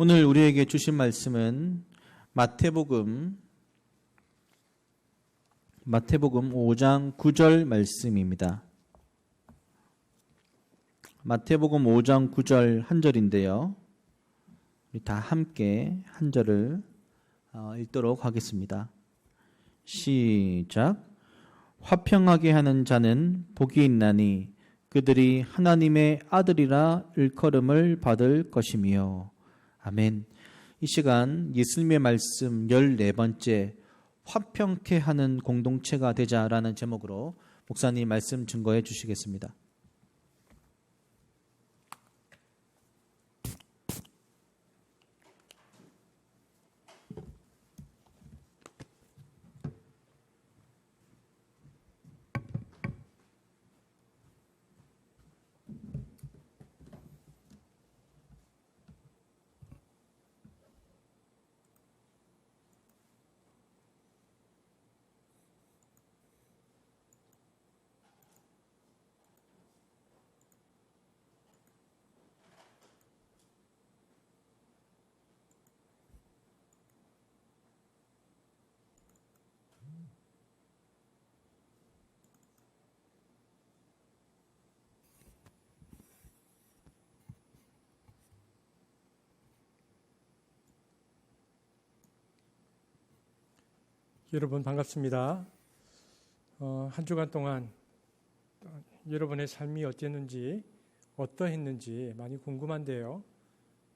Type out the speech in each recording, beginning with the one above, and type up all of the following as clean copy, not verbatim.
오늘 우리에게 주신 말씀은 마태복음 5장 9절 말씀입니다. 마태복음 5장 9절 한 절인데요. 우리 다 함께 한 절을 읽도록 하겠습니다. 시작. 화평하게 하는 자는 복이 있나니 그들이 하나님의 아들이라 일컬음을 받을 것이며. 아멘. 이 시간 예수님의 말씀 14번째 화평케 하는 공동체가 되자라는 제목으로 목사님 말씀 증거해 주시겠습니다. 여러분 반갑습니다. 한 주간 동안 여러분의 삶이 어떠했는지 많이 궁금한데요.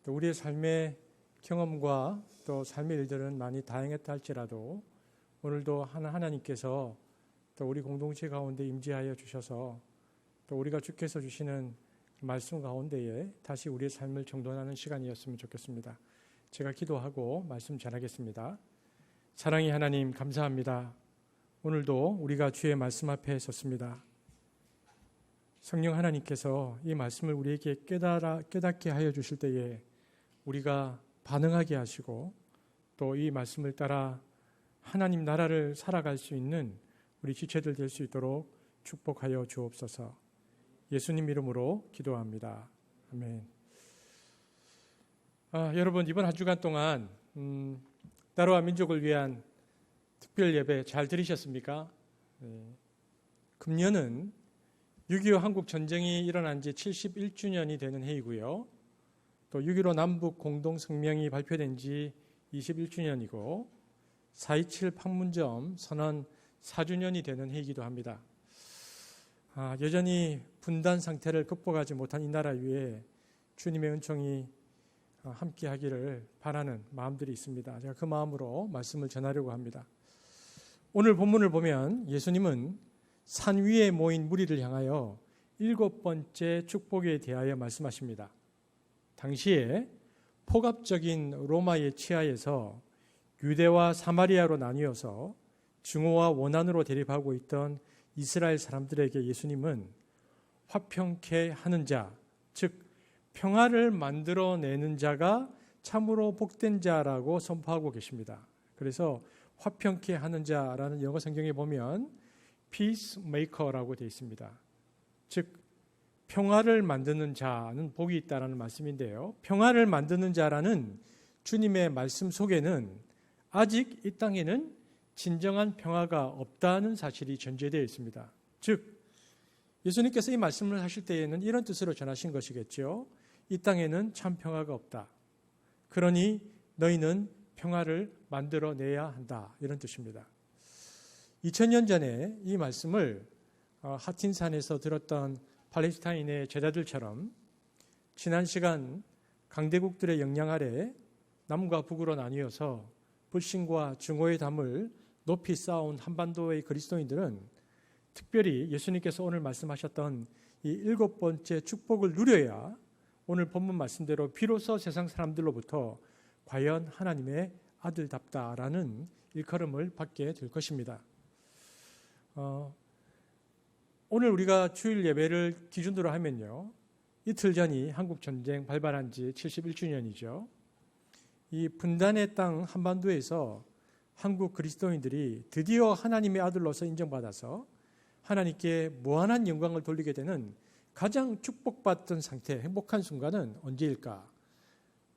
또 우리의 삶의 경험과 또 삶의 일들은 많이 다양했다 할지라도 오늘도 하나님께서 또 우리 공동체 가운데 임재하여 주셔서 또 우리가 주께서 주시는 말씀 가운데에 다시 우리의 삶을 정돈하는 시간이었으면 좋겠습니다. 제가 기도하고 말씀 전하겠습니다. 사랑의 하나님 감사합니다. 오늘도 우리가 주의 말씀 앞에 섰습니다. 성령 하나님께서 이 말씀을 우리에게 깨닫게 하여 주실 때에 우리가 반응하게 하시고 또 이 말씀을 따라 하나님 나라를 살아갈 수 있는 우리 지체들 될 수 있도록 축복하여 주옵소서. 예수님 이름으로 기도합니다. 아멘. 여러분 이번 한 주간 동안 나라와 민족을 위한 특별 예배 잘 들으셨습니까? 금년은 6.25 한국 전쟁이 일어난 지 71주년이 되는 해이고요. 또 6.15 남북 공동성명이 발표된 지 21주년이고 4.27 판문점 선언 4주년이 되는 해이기도 합니다. 여전히 분단 상태를 극복하지 못한 이 나라 위에 주님의 은총이 함께 하기를 바라는 마음들이 있습니다. 제가 그 마음으로 말씀을 전하려고 합니다. 오늘 본문을 보면 예수님은 산 위에 모인 무리를 향하여 7번째 축복에 대하여 말씀하십니다. 당시에 폭압적인 로마의 치하에서 유대와 사마리아로 나뉘어서 증오와 원한으로 대립하고 있던 이스라엘 사람들에게 예수님은 화평케 하는 자, 즉 평화를 만들어내는 자가 참으로 복된 자라고 선포하고 계십니다. 그래서 화평케 하는 자라는 영어 성경에 보면 peacemaker라고 되어 있습니다. 즉 평화를 만드는 자는 복이 있다라는 말씀인데요. 평화를 만드는 자라는 주님의 말씀 속에는 아직 이 땅에는 진정한 평화가 없다는 사실이 전제되어 있습니다. 즉 예수님께서 이 말씀을 하실 때에는 이런 뜻으로 전하신 것이겠죠. 이 땅에는 참 평화가 없다. 그러니 너희는 평화를 만들어내야 한다. 이런 뜻입니다. 2000년 전에 이 말씀을 하틴산에서 들었던 팔레스타인의 제자들처럼 지난 시간 강대국들의 영향 아래 남과 북으로 나뉘어서 불신과 증오의 담을 높이 쌓아온 한반도의 그리스도인들은 특별히 예수님께서 오늘 말씀하셨던 이 7번째 축복을 누려야 오늘 본문 말씀대로 비로소 세상 사람들로부터 과연 하나님의 아들답다라는 일컬음을 받게 될 것입니다. 오늘 우리가 주일 예배를 기준으로 하면요. 이틀 전이 한국 전쟁 발발한 지 71주년이죠. 이 분단의 땅 한반도에서 한국 그리스도인들이 드디어 하나님의 아들로서 인정받아서 하나님께 무한한 영광을 돌리게 되는 가장 축복받던 상태, 행복한 순간은 언제일까?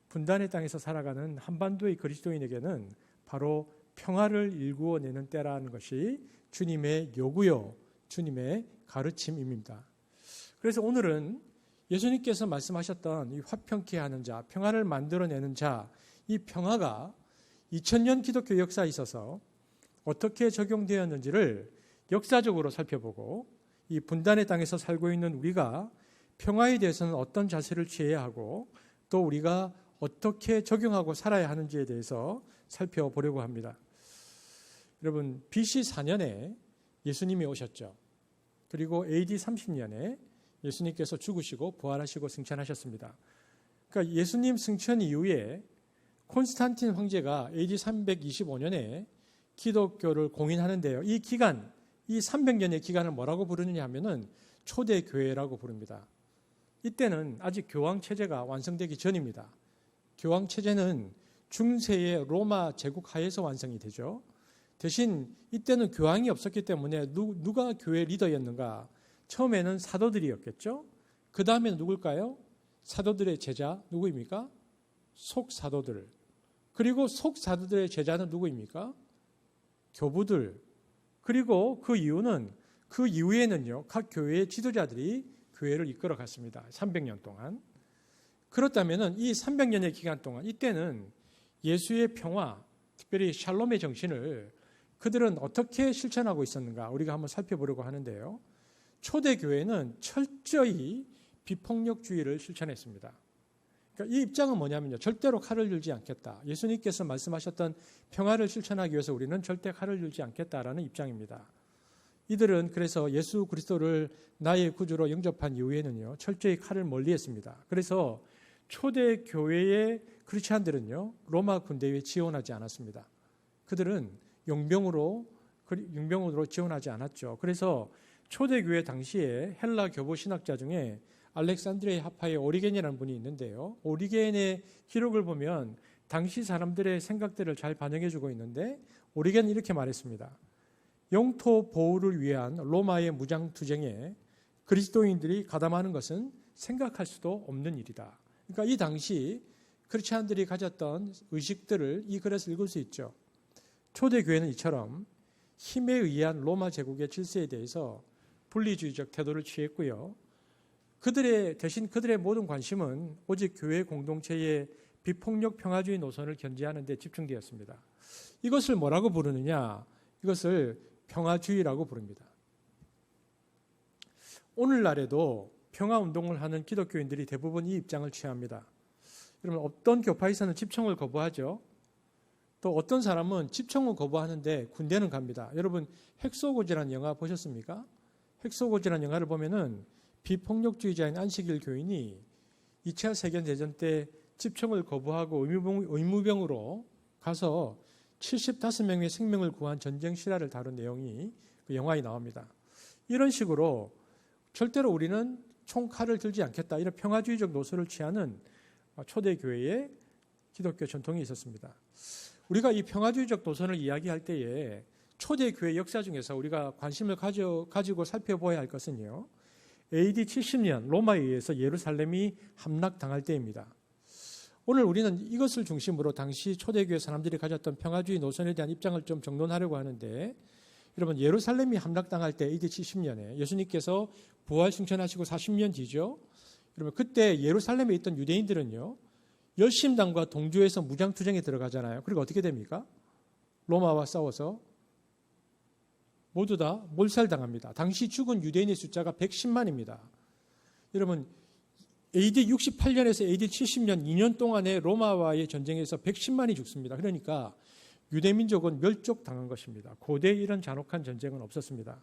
분단의 땅에서 살아가는 한반도의 그리스도인에게는 바로 평화를 일구어내는 때라는 것이 주님의 요구요, 주님의 가르침입니다. 그래서 오늘은 예수님께서 말씀하셨던 이 화평케 하는 자, 평화를 만들어내는 자, 이 평화가 2000년 기독교 역사에 있어서 어떻게 적용되었는지를 역사적으로 살펴보고 이 분단의 땅에서 살고 있는 우리가 평화에 대해서는 어떤 자세를 취해야 하고 또 우리가 어떻게 적용하고 살아야 하는지에 대해서 살펴보려고 합니다. 여러분, BC 4년에 예수님이 오셨죠. 그리고 AD 30년에 예수님께서 죽으시고 부활하시고 승천하셨습니다. 그러니까 예수님 승천 이후에 콘스탄틴 황제가 AD 325년에 기독교를 공인하는데요. 이 기간, 이 300년의 기간을 뭐라고 부르느냐 하면은 초대교회라고 부릅니다. 이때는 아직 교황체제가 완성되기 전입니다. 교황체제는 중세의 로마 제국 하에서 완성이 되죠. 대신 이때는 교황이 없었기 때문에 누가 교회 리더였는가? 처음에는 사도들이었겠죠. 그 다음에는 누굴까요? 사도들의 제자 누구입니까? 속사도들. 그리고 속사도들의 제자는 누구입니까? 교부들. 그리고 그 이후에는요, 각 교회의 지도자들이 교회를 이끌어 갔습니다. 300년 동안. 그렇다면 이 300년의 기간 동안 이때는 예수의 평화, 특별히 샬롬의 정신을 그들은 어떻게 실천하고 있었는가 우리가 한번 살펴보려고 하는데요. 초대교회는 철저히 비폭력주의를 실천했습니다. 그러니까 이 입장은 뭐냐면요. 절대로 칼을 들지 않겠다. 예수님께서 말씀하셨던 평화를 실천하기 위해서 우리는 절대 칼을 들지 않겠다라는 입장입니다. 이들은 그래서 예수 그리스도를 나의 구주로 영접한 이후에는요. 철저히 칼을 멀리했습니다. 그래서 초대교회의 크리스찬들은요. 로마 군대에 지원하지 않았습니다. 그들은 용병으로 지원하지 않았죠. 그래서 초대교회 당시에 헬라 교부 신학자 중에 알렉산드리아 합파의 오리겐이라는 분이 있는데요. 오리겐의 기록을 보면 당시 사람들의 생각들을 잘 반영해주고 있는데 오리겐은 이렇게 말했습니다. 영토 보호를 위한 로마의 무장투쟁에 그리스도인들이 가담하는 것은 생각할 수도 없는 일이다. 그러니까 이 당시 크리스찬들이 가졌던 의식들을 이 글에서 읽을 수 있죠. 초대교회는 이처럼 힘에 의한 로마 제국의 질서에 대해서 분리주의적 태도를 취했고요. 대신 그들의 모든 관심은 오직 교회 공동체의 비폭력 평화주의 노선을 견지하는 데 집중되었습니다. 이것을 뭐라고 부르느냐? 이것을 평화주의라고 부릅니다. 오늘날에도 평화운동을 하는 기독교인들이 대부분 이 입장을 취합니다. 여러분, 어떤 교파에서는 집총을 거부하죠. 또 어떤 사람은 집총을 거부하는데 군대는 갑니다. 여러분, 핵소고지라는 영화 보셨습니까? 핵소고지라는 영화를 보면은 비폭력주의자인 안식일 교인이 2차 세계대전 때 집총을 거부하고 의무병으로 가서 75명의 생명을 구한 전쟁 실화를 다룬 내용이 그 영화에 나옵니다. 이런 식으로 절대로 우리는 총칼을 들지 않겠다. 이런 평화주의적 노선을 취하는 초대교회의 기독교 전통이 있었습니다. 우리가 이 평화주의적 노선을 이야기할 때에 초대교회 역사 중에서 우리가 관심을 가지고 살펴봐야 할 것은요. AD 70년 로마에 의해서 예루살렘이 함락당할 때입니다. 오늘 우리는 이것을 중심으로 당시 초대교회 사람들이 가졌던 평화주의 노선에 대한 입장을 좀 정론하려고 하는데 여러분 예루살렘이 함락당할 때 AD 70년에 예수님께서 부활 승천하시고 40년 뒤죠. 여러분 그때 예루살렘에 있던 유대인들은요. 열심당과 동조해서 무장투쟁에 들어가잖아요. 그리고 어떻게 됩니까? 로마와 싸워서 모두 다 몰살당합니다. 당시 죽은 유대인의 숫자가 110만입니다. 여러분 AD 68년에서 AD 70년 2년 동안의 로마와의 전쟁에서 110만이 죽습니다. 그러니까 유대민족은 멸족당한 것입니다. 고대에 이런 잔혹한 전쟁은 없었습니다.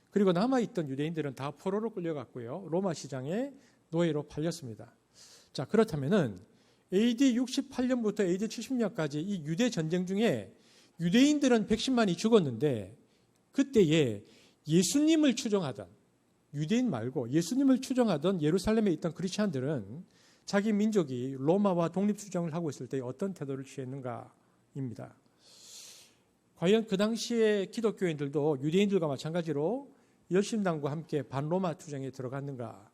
그리고 남아있던 유대인들은 다 포로로 끌려갔고요. 로마 시장에 노예로 팔렸습니다. 자, 그렇다면은 AD 68년부터 AD 70년까지 이 유대 전쟁 중에 유대인들은 110만이 죽었는데 그때에 예수님을 추종하던 유대인 말고 예수님을 추종하던 예루살렘에 있던 크리스찬들은 자기 민족이 로마와 독립투쟁을 하고 있을 때 어떤 태도를 취했는가입니다. 과연 그 당시에 기독교인들도 유대인들과 마찬가지로 열심당과 함께 반로마 투쟁에 들어갔는가?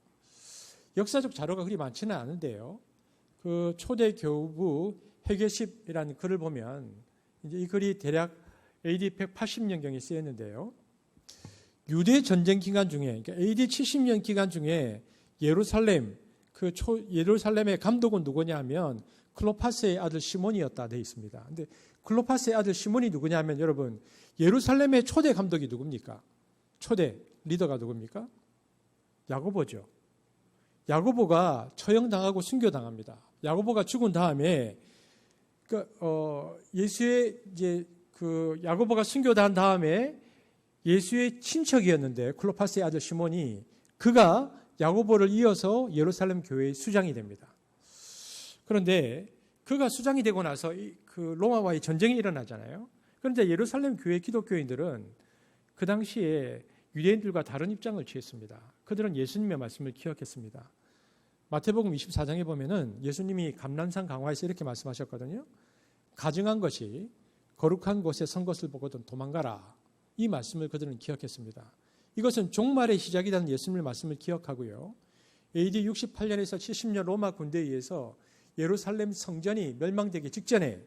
역사적 자료가 그리 많지는 않은데요. 그 초대 교부 해계십이라는 글을 보면 이제 이 글이 대략 AD 180년경에 쓰였는데요. 유대 전쟁 기간 중에, 그러니까 AD 70년 기간 중에 예루살렘의 감독은 누구냐 하면 클로파스의 아들 시몬이었다 되어 있습니다. 근데 클로파스의 아들 시몬이 누구냐 하면 여러분, 예루살렘의 초대 감독이 누굽니까? 초대 리더가 누굽니까? 야고보죠. 야고보가 처형당하고 순교당합니다. 야고보가 죽은 다음에 야고보가 순교당한 다음에 예수의 친척이었는데 클로파스의 아들 시몬이 그가 야고보를 이어서 예루살렘 교회의 수장이 됩니다. 그런데 그가 수장이 되고 나서 그 로마와의 전쟁이 일어나잖아요. 그런데 예루살렘 교회 기독교인들은 그 당시에 유대인들과 다른 입장을 취했습니다. 그들은 예수님의 말씀을 기억했습니다. 마태복음 24장에 보면은 예수님이 감람산 강화에서 이렇게 말씀하셨거든요. 가증한 것이 거룩한 곳에 선 것을 보거든 도망가라. 이 말씀을 그들은 기억했습니다. 이것은 종말의 시작이라는 예수님의 말씀을 기억하고요. AD 68년에서 70년 로마 군대에 의해서 예루살렘 성전이 멸망되기 직전에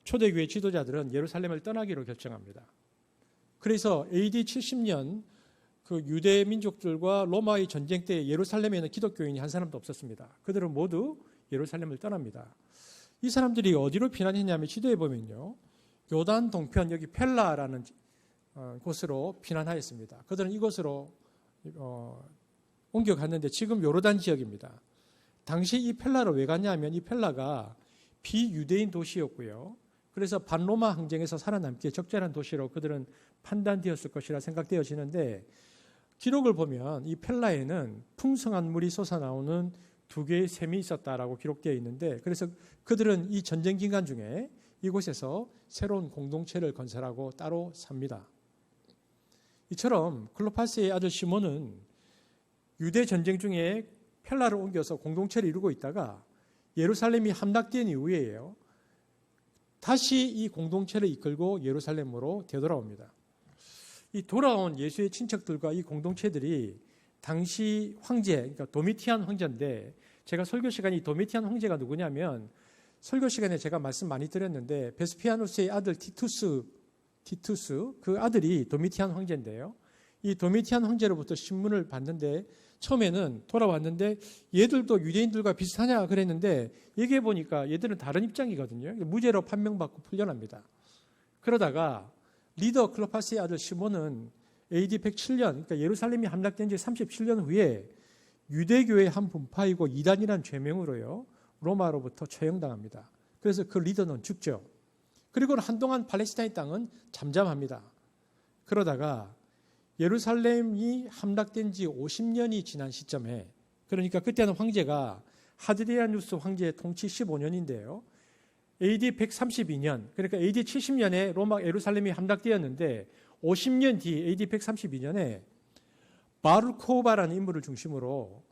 초대교회 지도자들은 예루살렘을 떠나기로 결정합니다. 그래서 AD 70년 그 유대 민족들과 로마의 전쟁 때 예루살렘에는 기독교인이 한 사람도 없었습니다. 그들은 모두 예루살렘을 떠납니다. 이 사람들이 어디로 피난했냐면 지도에 보면요. 요단 동편 여기 펠라라는 곳으로 피난하였습니다. 그들은 이곳으로 옮겨갔는데 지금 요르단 지역입니다. 당시 이 펠라로 왜 갔냐면 이 펠라가 비유대인 도시였고요. 그래서 반로마 항쟁에서 살아남기에 적절한 도시로 그들은 판단되었을 것이라 생각되어지는데 기록을 보면 이 펠라에는 풍성한 물이 솟아나오는 2개의 샘이 있었다라고 기록되어 있는데 그래서 그들은 이 전쟁 기간 중에 이곳에서 새로운 공동체를 건설하고 따로 삽니다. 이처럼 클로파스의 아들 시몬은 유대 전쟁 중에 펠라를 옮겨서 공동체를 이루고 있다가 예루살렘이 함락된 이후에요. 다시 이 공동체를 이끌고 예루살렘으로 되돌아옵니다. 이 돌아온 예수의 친척들과 이 공동체들이 당시 황제, 그러니까 도미티안 황제인데 제가 설교 시간에 이 도미티안 황제가 누구냐면 설교 시간에 제가 말씀 많이 드렸는데 베스피아누스의 아들 티투스 그 아들이 도미티안 황제인데요. 이 도미티안 황제로부터 신문을 받는데 처음에는 돌아왔는데 얘들도 유대인들과 비슷하냐 그랬는데 얘기해 보니까 얘들은 다른 입장이거든요. 무죄로 판명받고 풀려납니다. 그러다가 리더 클로파스의 아들 시몬은 AD 107년 그러니까 예루살렘이 함락된 지 37년 후에 유대교의 한 분파이고 이단이라는 죄명으로요. 로마로부터 처형당합니다. 그래서 그 리더는 죽죠. 그리고 한동안 팔레스타인 땅은 잠잠합니다. 그러다가 예루살렘이 함락된 지 50년이 지난 시점에 그러니까 그때는 황제가 하드리아누스 황제의 통치 15년인데요. AD 132년 그러니까 AD 70년에 로마 예루살렘이 함락되었는데 50년 뒤 AD 132년에 바르코바라는 인물을 중심으로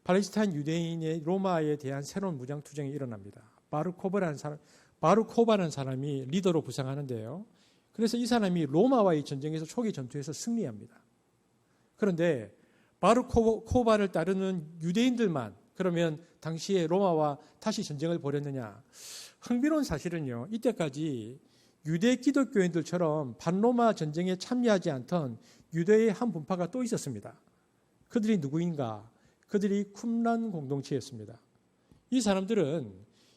팔레스타인 유대인의 로마에 대한 새로운 무장투쟁이 일어납니다. 바르코바라는 사람이 리더로 부상하는데요. 그래서 이 사람이 로마와의 전쟁에서 초기 전투에서 승리합니다. 그런데 바르코바를 따르는 유대인들만 그러면 당시에 로마와 다시 전쟁을 벌였느냐. 흥미로운 사실은요. 이때까지 유대 기독교인들처럼 반로마 전쟁에 참여하지 않던 유대의 한 분파가 또 있었습니다. 그들이 누구인가? 그들이 쿰란 공동체였습니다. 이 사람들은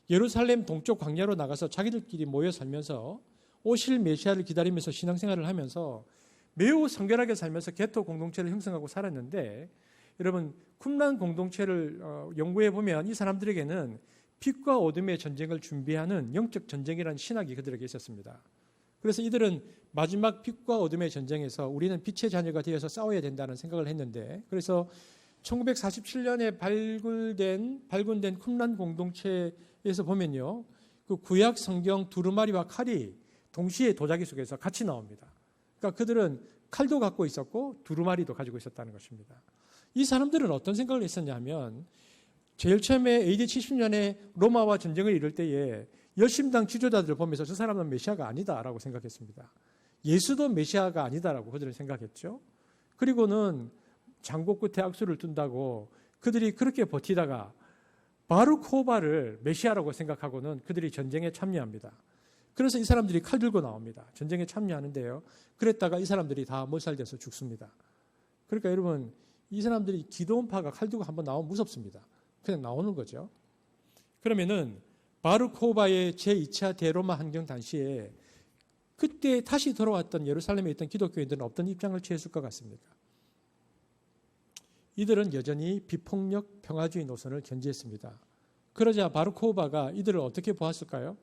예루살렘 동쪽 광야로 나가서 자기들끼리 모여 살면서 오실 메시아를 기다리면서 신앙생활을 하면서 매우 성결하게 살면서 게토 공동체를 형성하고 살았는데 여러분 쿰란 공동체를 연구해 보면 이 사람들에게는 빛과 어둠의 전쟁을 준비하는 영적 전쟁이라는 신학이 그들에게 있었습니다. 그래서 이들은 마지막 빛과 어둠의 전쟁에서 우리는 빛의 자녀가 되어서 싸워야 된다는 생각을 했는데 그래서 1947년에 발굴된 쿰란 공동체에서 보면요. 그 구약 성경 두루마리와 칼이 동시에 도자기 속에서 같이 나옵니다. 그러니까 그들은 칼도 갖고 있었고 두루마리도 가지고 있었다는 것입니다. 이 사람들은 어떤 생각을 했었냐면 제일 처음에 AD 70년에 로마와 전쟁을 이룰 때에 열심당 지도자들을 보면서 저 사람은 메시아가 아니다라고 생각했습니다. 예수도 메시아가 아니다라고 그들은 생각했죠. 그리고는 장고 끝에 악수를 둔다고 그들이 그렇게 버티다가 바르코바를 메시아라고 생각하고는 그들이 전쟁에 참여합니다. 그래서 이 사람들이 칼 들고 나옵니다. 전쟁에 참여하는데요. 그랬다가 이 사람들이 다 몰살돼서 죽습니다. 그러니까 여러분, 이 사람들이 기드온파가 칼 들고 한번 나오면 무섭습니다. 그냥 나오는 거죠. 그러면은 바르코바의 제2차 대로마 항쟁 당시에 그때 다시 돌아왔던 예루살렘에 있던 기독교인들은 어떤 입장을 취했을 것 같습니까? 이들은 여전히 비폭력 평화주의 노선을 견지했습니다. 그러자 바르코바가 이들을 어떻게 보았을까요?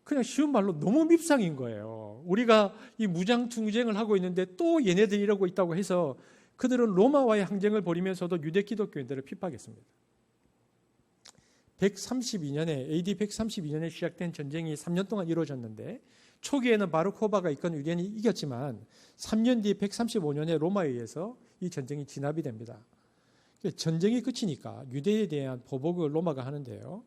그냥 쉬운 말로 너무 밉상인 거예요. 우리가 이 무장 투쟁을 하고 있는데 또 얘네들이 이러고 있다고 해서 그들은 로마와의 항쟁을 벌이면서도 유대 기독교인들을 핍박했습니다. 132년에 AD 132년에 시작된 전쟁이 3년 동안 이루어졌는데 초기에는 바르코바가 이끈 유대인이 이겼지만 3년 뒤 135년에 로마에 의해서 이 전쟁이 진압이 됩니다. 전쟁이 끝이니까 유대에 대한 보복을 로마가 하는데요.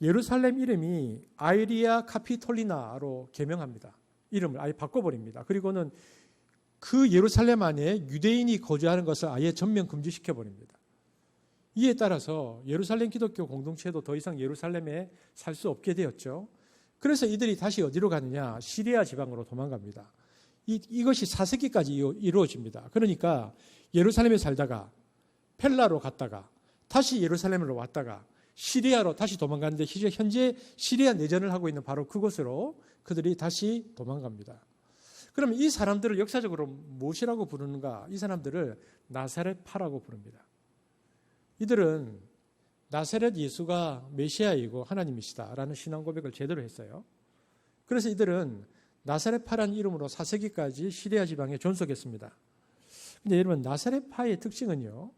예루살렘 이름이 아이리아 카피톨리나로 개명합니다. 이름을 아예 바꿔버립니다. 그리고는 그 예루살렘 안에 유대인이 거주하는 것을 아예 전면 금지시켜버립니다. 이에 따라서 예루살렘 기독교 공동체도 더 이상 예루살렘에 살 수 없게 되었죠. 그래서 이들이 다시 어디로 가느냐? 시리아 지방으로 도망갑니다. 이것이 4세기까지 이루어집니다. 그러니까 예루살렘에 살다가 펠라로 갔다가 다시 예루살렘으로 왔다가 시리아로 다시 도망가는데 현재 시리아 내전을 하고 있는 바로 그곳으로 그들이 다시 도망갑니다. 그러면 이 사람들을 역사적으로 무엇이라고 부르는가? 이 사람들을 나사렛파라고 부릅니다. 이들은 나사렛 예수가 메시아이고 하나님이시다라는 신앙 고백을 제대로 했어요. 그래서 이들은 나사렛파라는 이름으로 4세기까지 시리아 지방에 존속했습니다. 근데 여러분, 나사렛파의 특징은요,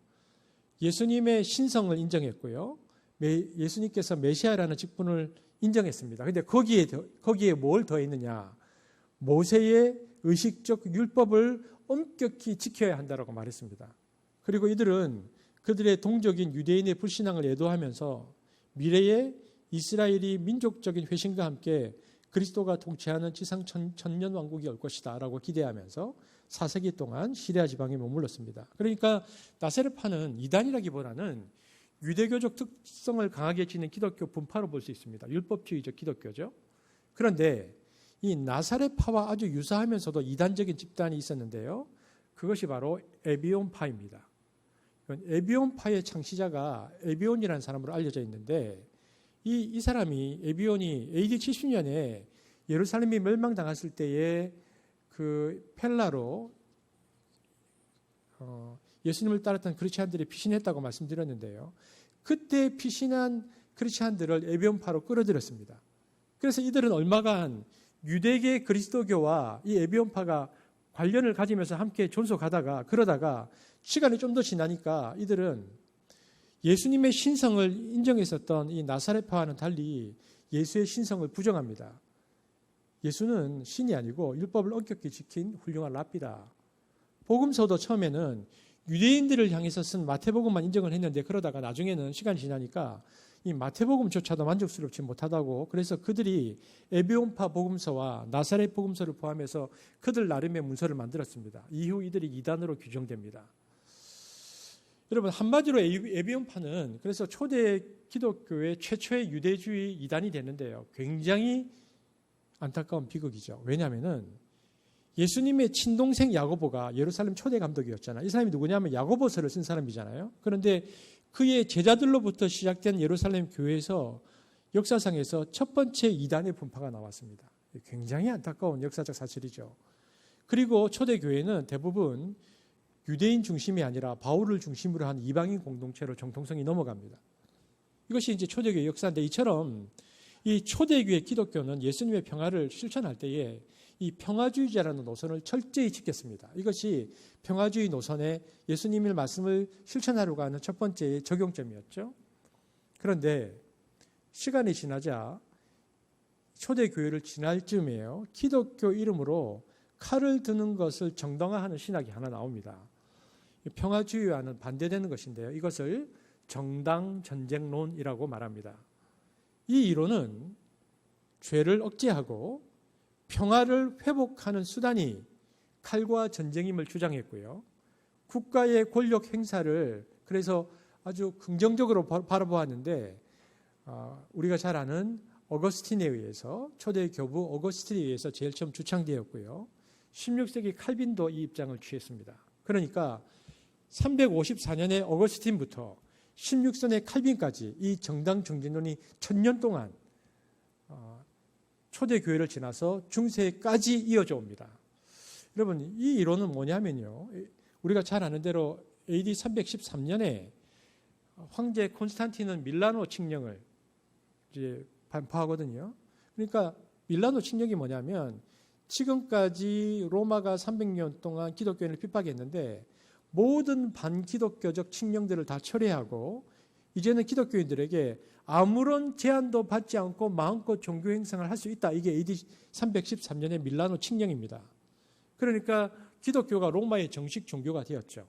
예수님의 신성을 인정했고요, 예수님께서 메시아라는 직분을 인정했습니다. 근데 거기에 뭘 더했느냐? 모세의 의식적 율법을 엄격히 지켜야 한다라고 말했습니다. 그리고 이들은 그들의 동족인 유대인의 불신앙을 애도하면서 미래에 이스라엘이 민족적인 회심과 함께 그리스도가 통치하는 지상 천년 왕국이 올 것이다 라고 기대하면서 4세기 동안 시리아 지방에 머물렀습니다. 그러니까 나사렛파는 이단이라기보다는 유대교적 특성을 강하게 지닌 기독교 분파로 볼 수 있습니다. 율법주의적 기독교죠. 그런데 이 나사렛파와 아주 유사하면서도 이단적인 집단이 있었는데요. 그것이 바로 에비온파입니다. 에비온파의 창시자가 에비온이라는 사람으로 알려져 있는데 이 사람이 에비온이 AD 70년에 예루살렘이 멸망당했을 때에 그 펠라로 예수님을 따랐던 크리스찬들이 피신했다고 말씀드렸는데요. 그때 피신한 크리스찬들을 에비온파로 끌어들였습니다. 그래서 이들은 얼마간 유대계 그리스도교와 이 에비온파가 관련을 가지면서 함께 존속하다가 그러다가 시간이 좀 더 지나니까 이들은 예수님의 신성을 인정했었던 이 나사렛파와는 달리 예수의 신성을 부정합니다. 예수는 신이 아니고 율법을 엄격히 지킨 훌륭한 랍비다. 복음서도 처음에는 유대인들을 향해서 쓴 마태복음만 인정을 했는데 그러다가 나중에는 시간이 지나니까 이 마태복음조차도 만족스럽지 못하다고 그래서 그들이 에비온파 복음서와 나사렛 복음서를 포함해서 그들 나름의 문서를 만들었습니다. 이후 이들이 이단으로 규정됩니다. 여러분, 한마디로 에비온파는 그래서 초대 기독교의 최초의 유대주의 이단이 되는데요. 굉장히 안타까운 비극이죠. 왜냐하면은 예수님의 친동생 야고보가 예루살렘 초대 감독이었잖아요. 이 사람이 누구냐면 야고보서를 쓴 사람이잖아요. 그런데 그의 제자들로부터 시작된 예루살렘 교회에서 역사상에서 첫 번째 이단의 분파가 나왔습니다. 굉장히 안타까운 역사적 사실이죠. 그리고 초대 교회는 대부분 유대인 중심이 아니라 바울을 중심으로 한 이방인 공동체로 정통성이 넘어갑니다. 이것이 이제 초대교회 역사인데 이처럼 이 초대교회 기독교는 예수님의 평화를 실천할 때에 이 평화주의자라는 노선을 철저히 지켰습니다. 이것이 평화주의 노선에 예수님의 말씀을 실천하려고 하는 첫 번째 적용점이었죠. 그런데 시간이 지나자 초대교회를 지날 즈음에요. 기독교 이름으로 칼을 드는 것을 정당화하는 신학이 하나 나옵니다. 평화주의와는 반대되는 것인데요. 이것을 정당전쟁론이라고 말합니다. 이 이론은 죄를 억제하고 평화를 회복하는 수단이 칼과 전쟁임을 주장했고요. 국가의 권력 행사를 그래서 아주 긍정적으로 바라보았는데 우리가 잘 아는 어거스틴에 의해서 초대 교부 어거스틴에 의해서 제일 처음 주창되었고요. 16세기 칼빈도 이 입장을 취했습니다. 그러니까 354년에 어거스틴부터 16세기 칼빈까지 이 정당 정진론이 1000년 동안 초대 교회를 지나서 중세까지 이어져 옵니다. 여러분, 이 이론은 뭐냐면요. 우리가 잘 아는 대로 AD 313년에 황제 콘스탄틴은 밀라노 칙령을 이제 반포하거든요. 그러니까 밀라노 칙령이 뭐냐면 지금까지 로마가 300년 동안 기독교인을 핍박했는데 모든 반기독교적 칙령들을 다 철회하고 이제는 기독교인들에게 아무런 제한도 받지 않고 마음껏 종교 행사를 할 수 있다. 이게 AD 313년의 밀라노 칙령입니다. 그러니까 기독교가 로마의 정식 종교가 되었죠.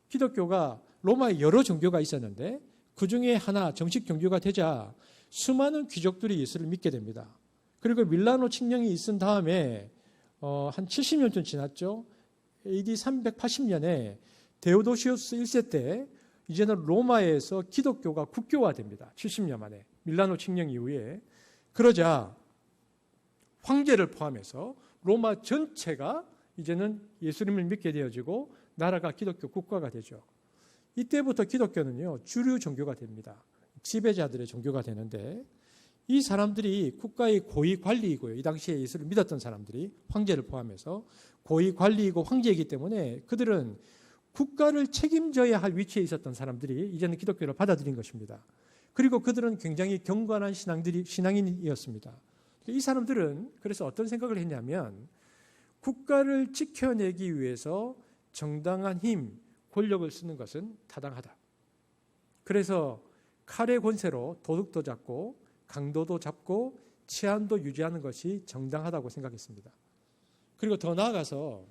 기독교가 로마에 여러 종교가 있었는데 그 중에 하나 정식 종교가 되자 수많은 귀족들이 예수를 믿게 됩니다. 그리고 밀라노 칙령이 있은 다음에 한 70년쯤 지났죠. AD 380년에 데오도시우스 1세 때 이제는 로마에서 기독교가 국교화됩니다. 70년 만에 밀라노 칙령 이후에. 그러자 황제를 포함해서 로마 전체가 이제는 예수님을 믿게 되어지고 나라가 기독교 국가가 되죠. 이때부터 기독교는요 주류 종교가 됩니다. 지배자들의 종교가 되는데 이 사람들이 국가의 고위 관리이고요. 이 당시에 예수를 믿었던 사람들이 황제를 포함해서 고위 관리이고 황제이기 때문에 그들은 국가를 책임져야 할 위치에 있었던 사람들이 이제는 기독교를 받아들인 것입니다. 그리고 그들은 굉장히 경건한 신앙인이었습니다. 이 사람들은 그래서 어떤 생각을 했냐면 국가를 지켜내기 위해서 정당한 힘, 권력을 쓰는 것은 타당하다. 그래서 칼의 권세로 도둑도 잡고 강도도 잡고 치안도 유지하는 것이 정당하다고 생각했습니다. 그리고 더 나아가서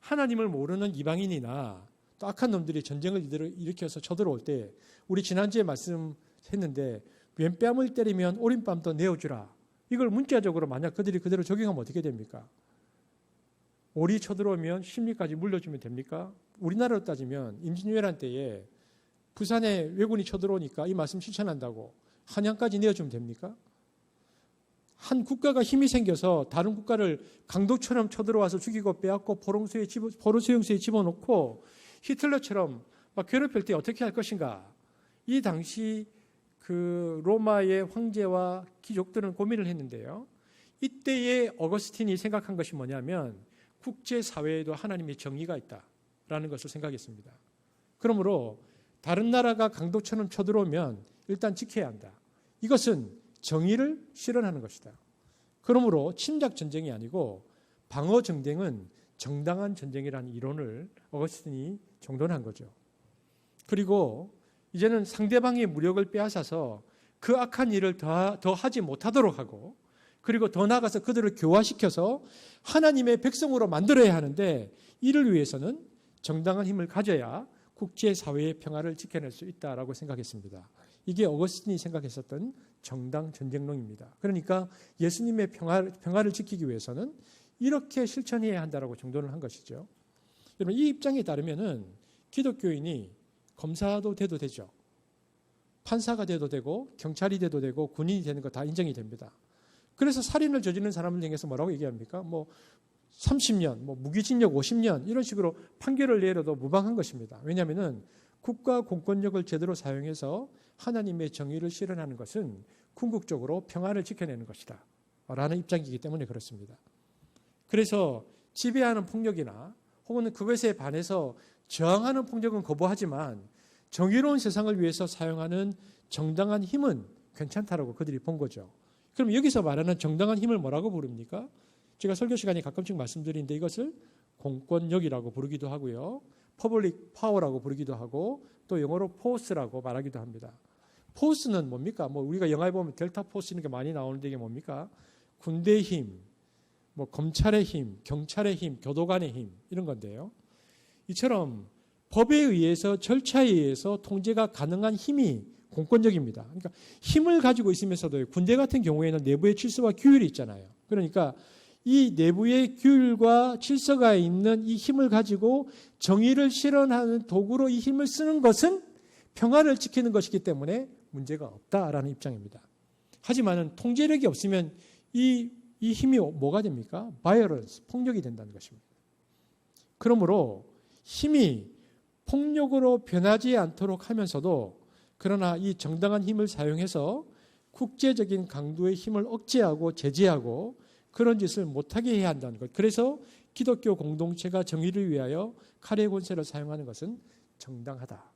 하나님을 모르는 이방인이나 또 악한 놈들이 전쟁을 일으켜서 쳐들어올 때 우리 지난주에 말씀했는데 왼뺨을 때리면 오른뺨도 내어주라. 이걸 문자적으로 만약 그들이 그대로 적용하면 어떻게 됩니까? 오리 쳐들어오면 심리까지 물려주면 됩니까? 우리나라로 따지면 임진왜란 때에 부산에 왜군이 쳐들어오니까 이 말씀 실천한다고 한양까지 내어주면 됩니까? 한 국가가 힘이 생겨서 다른 국가를 강도처럼 쳐들어와서 죽이고 빼앗고 포로수용소에 집어넣고 히틀러처럼 막 괴롭힐 때 어떻게 할 것인가? 이 당시 그 로마의 황제와 귀족들은 고민을 했는데요. 이때에 어거스틴이 생각한 것이 뭐냐면 국제사회에도 하나님의 정의가 있다라는 것을 생각했습니다. 그러므로 다른 나라가 강도처럼 쳐들어오면 일단 지켜야 한다. 이것은 정의를 실현하는 것이다. 그러므로 침략 전쟁이 아니고 방어 전쟁은 정당한 전쟁이라는 이론을 어거스틴이 정돈한 거죠. 그리고 이제는 상대방의 무력을 빼앗아서 그 악한 일을 더 하지 못하도록 하고 그리고 더 나아가서 그들을 교화시켜서 하나님의 백성으로 만들어야 하는데 이를 위해서는 정당한 힘을 가져야 국제사회의 평화를 지켜낼 수 있다라고 생각했습니다. 이게 어거스틴이 생각했었던 정당 전쟁론입니다. 그러니까 예수님의 평화를 지키기 위해서는 이렇게 실천해야 한다라고 정돈을 한 것이죠. 여러분 이 입장에 따르면은 기독교인이 검사도 돼도 되죠. 판사가 돼도 되고 경찰이 돼도 되고 군인이 되는 거 다 인정이 됩니다. 그래서 살인을 저지르는 사람을 향해서 뭐라고 얘기합니까? 30년, 무기징역 50년 이런 식으로 판결을 내려도 무방한 것입니다. 왜냐하면은 국가 공권력을 제대로 사용해서 하나님의 정의를 실현하는 것은 궁극적으로 평화를 지켜내는 것이다 라는 입장이기 때문에 그렇습니다. 그래서 지배하는 폭력이나 혹은 그것에 반해서 저항하는 폭력은 거부하지만 정의로운 세상을 위해서 사용하는 정당한 힘은 괜찮다라고 그들이 본 거죠. 그럼 여기서 말하는 정당한 힘을 뭐라고 부릅니까? 제가 설교 시간에 가끔씩 말씀드리는데 이것을 공권력이라고 부르기도 하고요. 퍼블릭 파워라고 부르기도 하고 또 영어로 포스라고 말하기도 합니다. 포스는 뭡니까? 우리가 영화에 보면 델타 포스 이런 게 많이 나오는데 이게 뭡니까? 군대의 힘, 검찰의 힘, 경찰의 힘, 교도관의 힘 이런 건데요. 이처럼 법에 의해서 절차에 의해서 통제가 가능한 힘이 공권력입니다. 그러니까 힘을 가지고 있으면서도 군대 같은 경우에는 내부의 질서와 규율이 있잖아요. 그러니까 이 내부의 규율과 질서가 있는 이 힘을 가지고 정의를 실현하는 도구로 이 힘을 쓰는 것은 평화를 지키는 것이기 때문에 문제가 없다라는 입장입니다. 하지만 통제력이 없으면 이 힘이 뭐가 됩니까? 바이오런스, 폭력이 된다는 것입니다. 그러므로 힘이 폭력으로 변하지 않도록 하면서도 그러나 이 정당한 힘을 사용해서 국제적인 강도의 힘을 억제하고 제재하고 그런 짓을 못하게 해야 한다는 것. 그래서 기독교 공동체가 정의를 위하여 칼의 권세를 사용하는 것은 정당하다.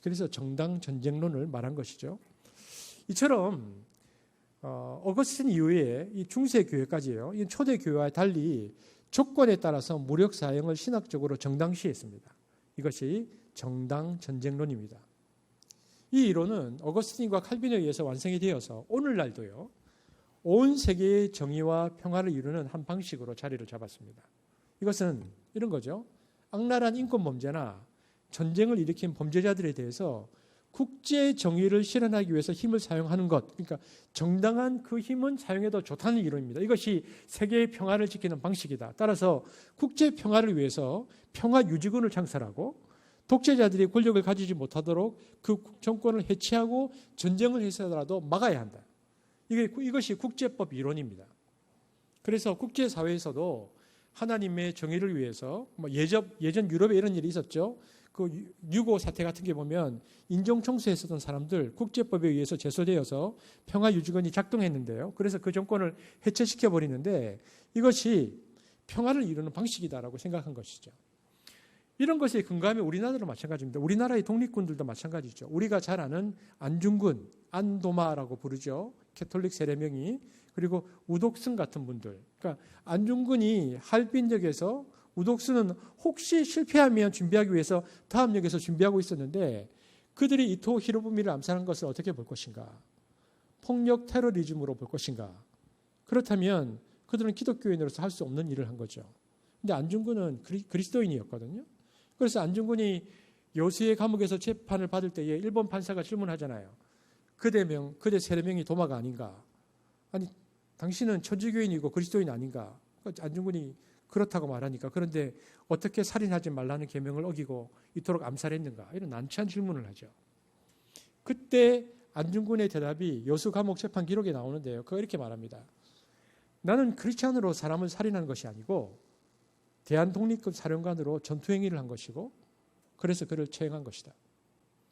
그래서 정당 전쟁론을 말한 것이죠. 이처럼 어거스틴 이후에 이 중세 교회까지요. 이 초대 교회와 달리 조건에 따라서 무력 사용을 신학적으로 정당시했습니다. 이것이 정당 전쟁론입니다. 이 이론은 어거스틴과 칼빈에 의해서 완성이 되어서 오늘날도요. 온 세계의 정의와 평화를 이루는 한 방식으로 자리를 잡았습니다. 이것은 이런 거죠. 악랄한 인권 범죄나 전쟁을 일으킨 범죄자들에 대해서 국제 정의를 실현하기 위해서 힘을 사용하는 것. 그러니까 정당한 그 힘은 사용해도 좋다는 이론입니다. 이것이 세계의 평화를 지키는 방식이다. 따라서 국제 평화를 위해서 평화 유지군을 창설하고 독재자들이 권력을 가지지 못하도록 그 정권을 해체하고 전쟁을 해서라도 막아야 한다. 이것이 국제법 이론입니다. 그래서 국제사회에서도 하나님의 정의를 위해서 예전 유럽에 이런 일이 있었죠. 그 유고 사태 같은 게 보면 인종청소했었던 사람들 국제법에 의해서 제소되어서 평화유지군이 작동했는데요. 그래서 그 정권을 해체시켜 버리는데 이것이 평화를 이루는 방식이다라고 생각한 것이죠. 이런 것에 근거하면 우리나라도 마찬가지입니다. 우리나라의 독립군들도 마찬가지죠. 우리가 잘 아는 안중근, 안도마라고 부르죠. 캐톨릭 세례명이. 그리고 우독슨 같은 분들. 그러니까 안중근이 할빈역에서 우독슨은 혹시 실패하면 준비하기 위해서 다음 역에서 준비하고 있었는데 그들이 이토 히로부미를 암살한 것을 어떻게 볼 것인가? 폭력 테러리즘으로 볼 것인가? 그렇다면 그들은 기독교인으로서 할 수 없는 일을 한 거죠. 근데 안중근은 그리스도인이었거든요. 그래서 안중근이 여수의 감옥에서 재판을 받을 때에 일본 판사가 질문하잖아요. 그대 세례명이 도마가 아닌가? 아니 당신은 천주교인이고 그리스도인 아닌가? 안중근이 그렇다고 말하니까 그런데 어떻게 살인하지 말라는 계명을 어기고 이토록 암살했는가? 이런 난처한 질문을 하죠. 그때 안중근의 대답이 여수 감옥 재판 기록에 나오는데요. 그거 이렇게 말합니다. 나는 크리스찬으로 사람을 살인한 것이 아니고 대한독립군 사령관으로 전투행위를 한 것이고 그래서 그를 처형한 것이다.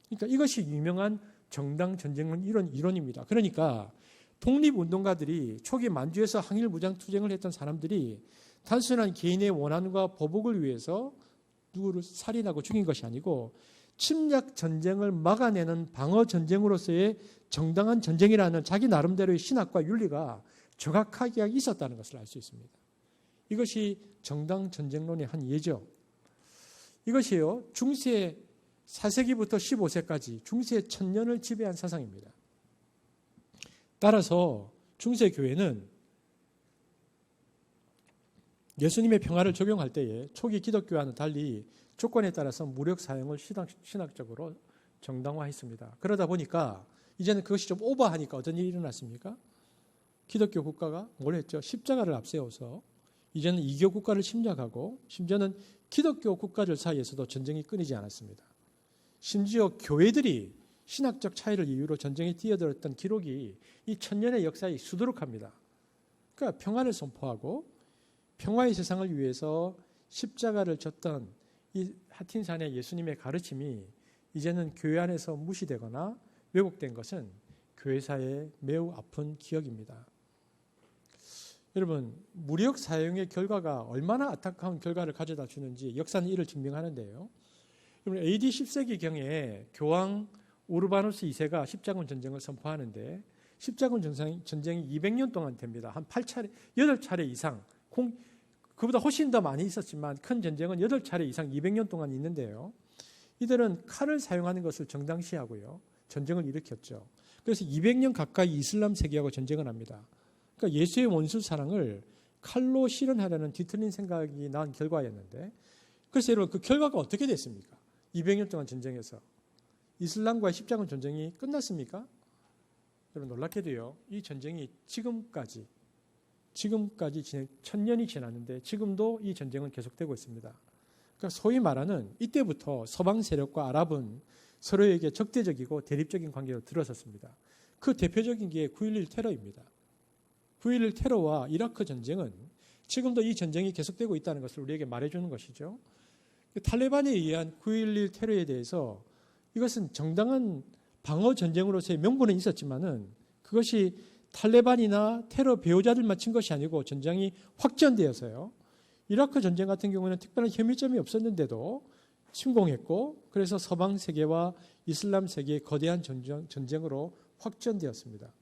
그러니까 이것이 유명한 정당 전쟁론 이론입니다. 그러니까 독립운동가들이 초기 만주에서 항일 무장투쟁을 했던 사람들이 단순한 개인의 원한과 보복을 위해서 누구를 살인하고 죽인 것이 아니고 침략 전쟁을 막아내는 방어 전쟁으로서의 정당한 전쟁이라는 자기 나름대로의 신학과 윤리가 정확하게 있었다는 것을 알 수 있습니다. 이것이 정당 전쟁론의 한 예죠. 이것이요. 중세 4세기부터 15세까지 중세 1000년을 지배한 사상입니다. 따라서 중세 교회는 예수님의 평화를 적용할 때에 초기 기독교와는 달리 조건에 따라서 무력 사용을 신학적으로 정당화했습니다. 그러다 보니까 이제는 그것이 좀 오버하니까 어떤 일이 일어났습니까? 기독교 국가가 뭘 했죠? 십자가를 앞세워서 이제는 이교 국가를 침략하고 심지어는 기독교 국가들 사이에서도 전쟁이 끊이지 않았습니다. 심지어 교회들이 신학적 차이를 이유로 전쟁에 뛰어들었던 기록이 이 1000년의 역사에 수두룩합니다. 그러니까 평화를 선포하고 평화의 세상을 위해서 십자가를 졌던 이 하틴산의 예수님의 가르침이 이제는 교회 안에서 무시되거나 왜곡된 것은 교회사의 매우 아픈 기억입니다. 여러분, 무력 사용의 결과가 얼마나 안타까운 결과를 가져다 주는지 역사는 이를 증명하는데요. 여러분, AD 10세기경에 교황 우르바누스 2세가 십자군 전쟁을 선포하는데 십자군 전쟁이 200년 동안 됩니다. 한 8차례 이상, 그보다 훨씬 더 많이 있었지만 큰 전쟁은 8차례 이상 200년 동안 있는데요. 이들은 칼을 사용하는 것을 정당시하고요. 전쟁을 일으켰죠. 그래서 200년 가까이 이슬람 세계하고 전쟁을 합니다. 그러니까 예수의 원수 사랑을 칼로 실현하려는 뒤틀린 생각이 난 결과였는데 그래서 여러분 그 결과가 어떻게 됐습니까? 200년 동안 전쟁에서 이슬람과의 십자군 전쟁이 끝났습니까? 여러분 놀랍게도요. 이 전쟁이 지금까지 1000년이 지났는데 지금도 이 전쟁은 계속되고 있습니다. 그러니까 소위 말하는 이때부터 서방 세력과 아랍은 서로에게 적대적이고 대립적인 관계로 들어섰습니다. 그 대표적인 게 9.11 테러입니다. 9.11 테러와 이라크 전쟁은 지금도 이 전쟁이 계속되고 있다는 것을 우리에게 말해주는 것이죠. 탈레반에 의한 9.11 테러에 대해서 이것은 정당한 방어 전쟁으로서의 명분은 있었지만은 그것이 탈레반이나 테러 배후자들만 친 것이 아니고 전쟁이 확전되어서요. 이라크 전쟁 같은 경우는 특별한 혐의점이 없었는데도 침공했고 그래서 서방 세계와 이슬람 세계의 거대한 전쟁으로 확전되었습니다.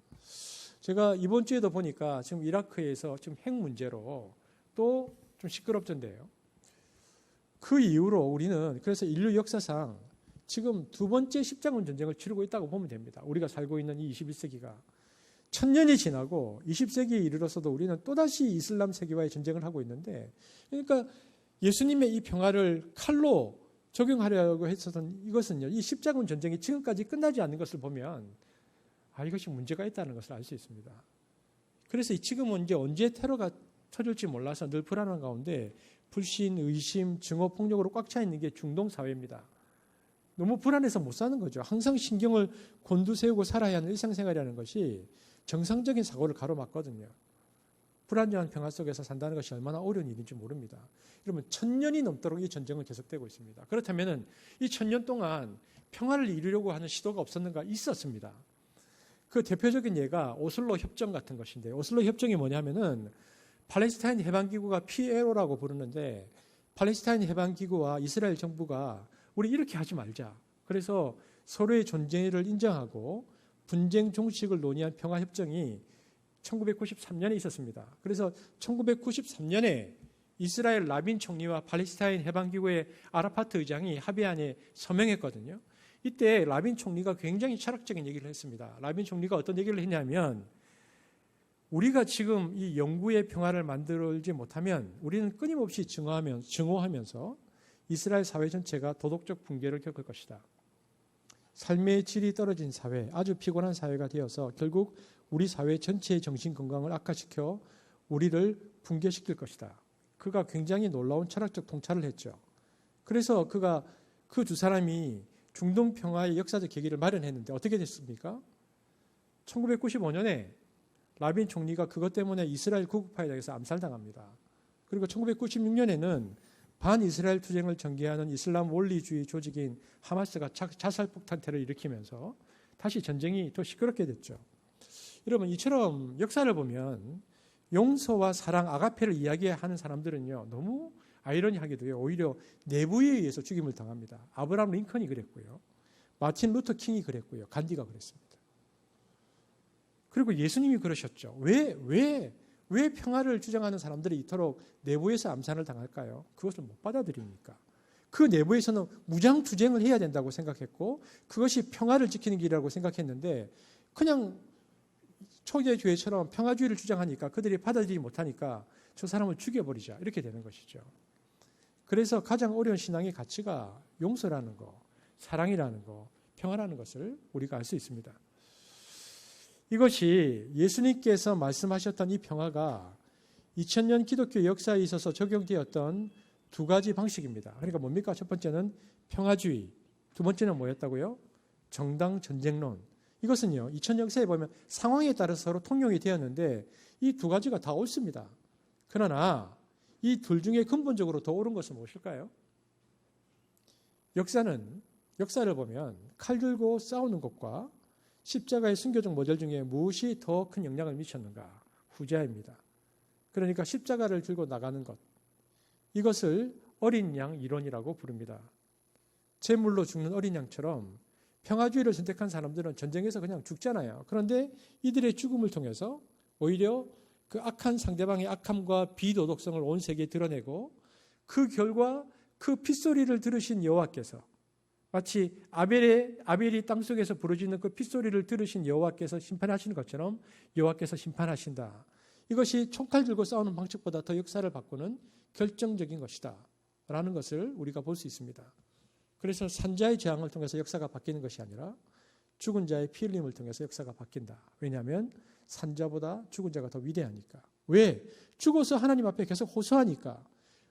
제가 이번 주에도 보니까 지금 이라크에서 지금 핵 문제로 또 좀 시끄럽던데요. 그 이후로 우리는 그래서 인류 역사상 지금 두 번째 십자군 전쟁을 치르고 있다고 보면 됩니다. 우리가 살고 있는 이 21세기가 1000년이 지나고 20세기에 이르러서도 우리는 또다시 이슬람 세계와의 전쟁을 하고 있는데 그러니까 예수님의 이 평화를 칼로 적용하려고 했었던 이것은요. 이 십자군 전쟁이 지금까지 끝나지 않는 것을 보면 이것이 문제가 있다는 것을 알 수 있습니다. 그래서 지금은 이제 언제 테러가 터질지 몰라서 늘 불안한 가운데 불신, 의심, 증오, 폭력으로 꽉 차 있는 게 중동 사회입니다. 너무 불안해서 못 사는 거죠. 항상 신경을 곤두세우고 살아야 하는 일상생활이라는 것이 정상적인 사고를 가로막거든요. 불안정한 평화 속에서 산다는 것이 얼마나 어려운 일인지 모릅니다. 여러분 1000년이 넘도록 이 전쟁은 계속되고 있습니다. 그렇다면 이 1000년 동안 평화를 이루려고 하는 시도가 없었는가? 있었습니다. 그 대표적인 예가 오슬로 협정 같은 것인데 오슬로 협정이 뭐냐면은 팔레스타인 해방기구가 PLO라고 부르는데 팔레스타인 해방기구와 이스라엘 정부가 우리 이렇게 하지 말자. 그래서 서로의 존재를 인정하고 분쟁 종식을 논의한 평화협정이 1993년에 있었습니다. 그래서 1993년에 이스라엘 라빈 총리와 팔레스타인 해방기구의 아라파트 의장이 합의안에 서명했거든요. 이때 라빈 총리가 굉장히 철학적인 얘기를 했습니다. 라빈 총리가 어떤 얘기를 했냐면 우리가 지금 이 영구의 평화를 만들지 못하면 우리는 끊임없이 증오하면서 이스라엘 사회 전체가 도덕적 붕괴를 겪을 것이다. 삶의 질이 떨어진 사회, 아주 피곤한 사회가 되어서 결국 우리 사회 전체의 정신 건강을 악화시켜 우리를 붕괴시킬 것이다. 그가 굉장히 놀라운 철학적 통찰을 했죠. 그래서 그가 그 두 사람이 중동 평화의 역사적 계기를 마련했는데 어떻게 됐습니까? 1995년에 라빈 총리가 그것 때문에 이스라엘 구급파에 대해서 암살당합니다. 그리고 1996년에는 반이스라엘 투쟁을 전개하는 이슬람 원리주의 조직인 하마스가 자살폭탄 테러를 일으키면서 다시 전쟁이 더 시끄럽게 됐죠. 여러분 이처럼 역사를 보면 용서와 사랑, 아가페를 이야기하는 사람들은요 너무 아이러니하게도요 오히려 내부에 의해서 죽임을 당합니다. 아브라함 링컨이 그랬고요. 마틴 루터 킹이 그랬고요. 간디가 그랬습니다. 그리고 예수님이 그러셨죠. 왜 평화를 주장하는 사람들이 이토록 내부에서 암살을 당할까요? 그것을 못 받아들이니까. 그 내부에서는 무장 투쟁을 해야 된다고 생각했고 그것이 평화를 지키는 길이라고 생각했는데 그냥 초기의 교회처럼 평화주의를 주장하니까 그들이 받아들이지 못하니까 저 사람을 죽여버리자 이렇게 되는 것이죠. 그래서 가장 어려운 신앙의 가치가 용서라는 거, 사랑이라는 거, 평화라는 것을 우리가 알 수 있습니다. 이것이 예수님께서 말씀하셨던 이 평화가 2000년 기독교 역사에 있어서 적용되었던 두 가지 방식입니다. 그러니까 뭡니까? 첫 번째는 평화주의, 두 번째는 뭐였다고요? 정당 전쟁론. 이것은요 2000년 역사에 보면 상황에 따라서 서로 통용이 되었는데 이 두 가지가 다 옳습니다. 그러나 이 둘 중에 근본적으로 더 옳은 것은 무엇일까요? 역사를 보면 칼 들고 싸우는 것과 십자가의 순교적 모델 중에 무엇이 더 큰 영향을 미쳤는가? 후자입니다. 그러니까 십자가를 들고 나가는 것. 이것을 어린 양 이론이라고 부릅니다. 제물로 죽는 어린 양처럼 평화주의를 선택한 사람들은 전쟁에서 그냥 죽잖아요. 그런데 이들의 죽음을 통해서 오히려 그 악한 상대방의 악함과 비도덕성을 온 세계에 드러내고 그 결과 그 핏소리를 들으신 여호와께서 마치 아벨이 땅속에서 부르짖는 그 핏소리를 들으신 여호와께서 심판하시는 것처럼 여호와께서 심판하신다. 이것이 총칼 들고 싸우는 방식보다 더 역사를 바꾸는 결정적인 것이다. 라는 것을 우리가 볼 수 있습니다. 그래서 산자의 재앙을 통해서 역사가 바뀌는 것이 아니라 죽은 자의 피 흘림을 통해서 역사가 바뀐다. 왜냐하면 산자보다 죽은 자가 더 위대하니까. 왜? 죽어서 하나님 앞에 계속 호소하니까.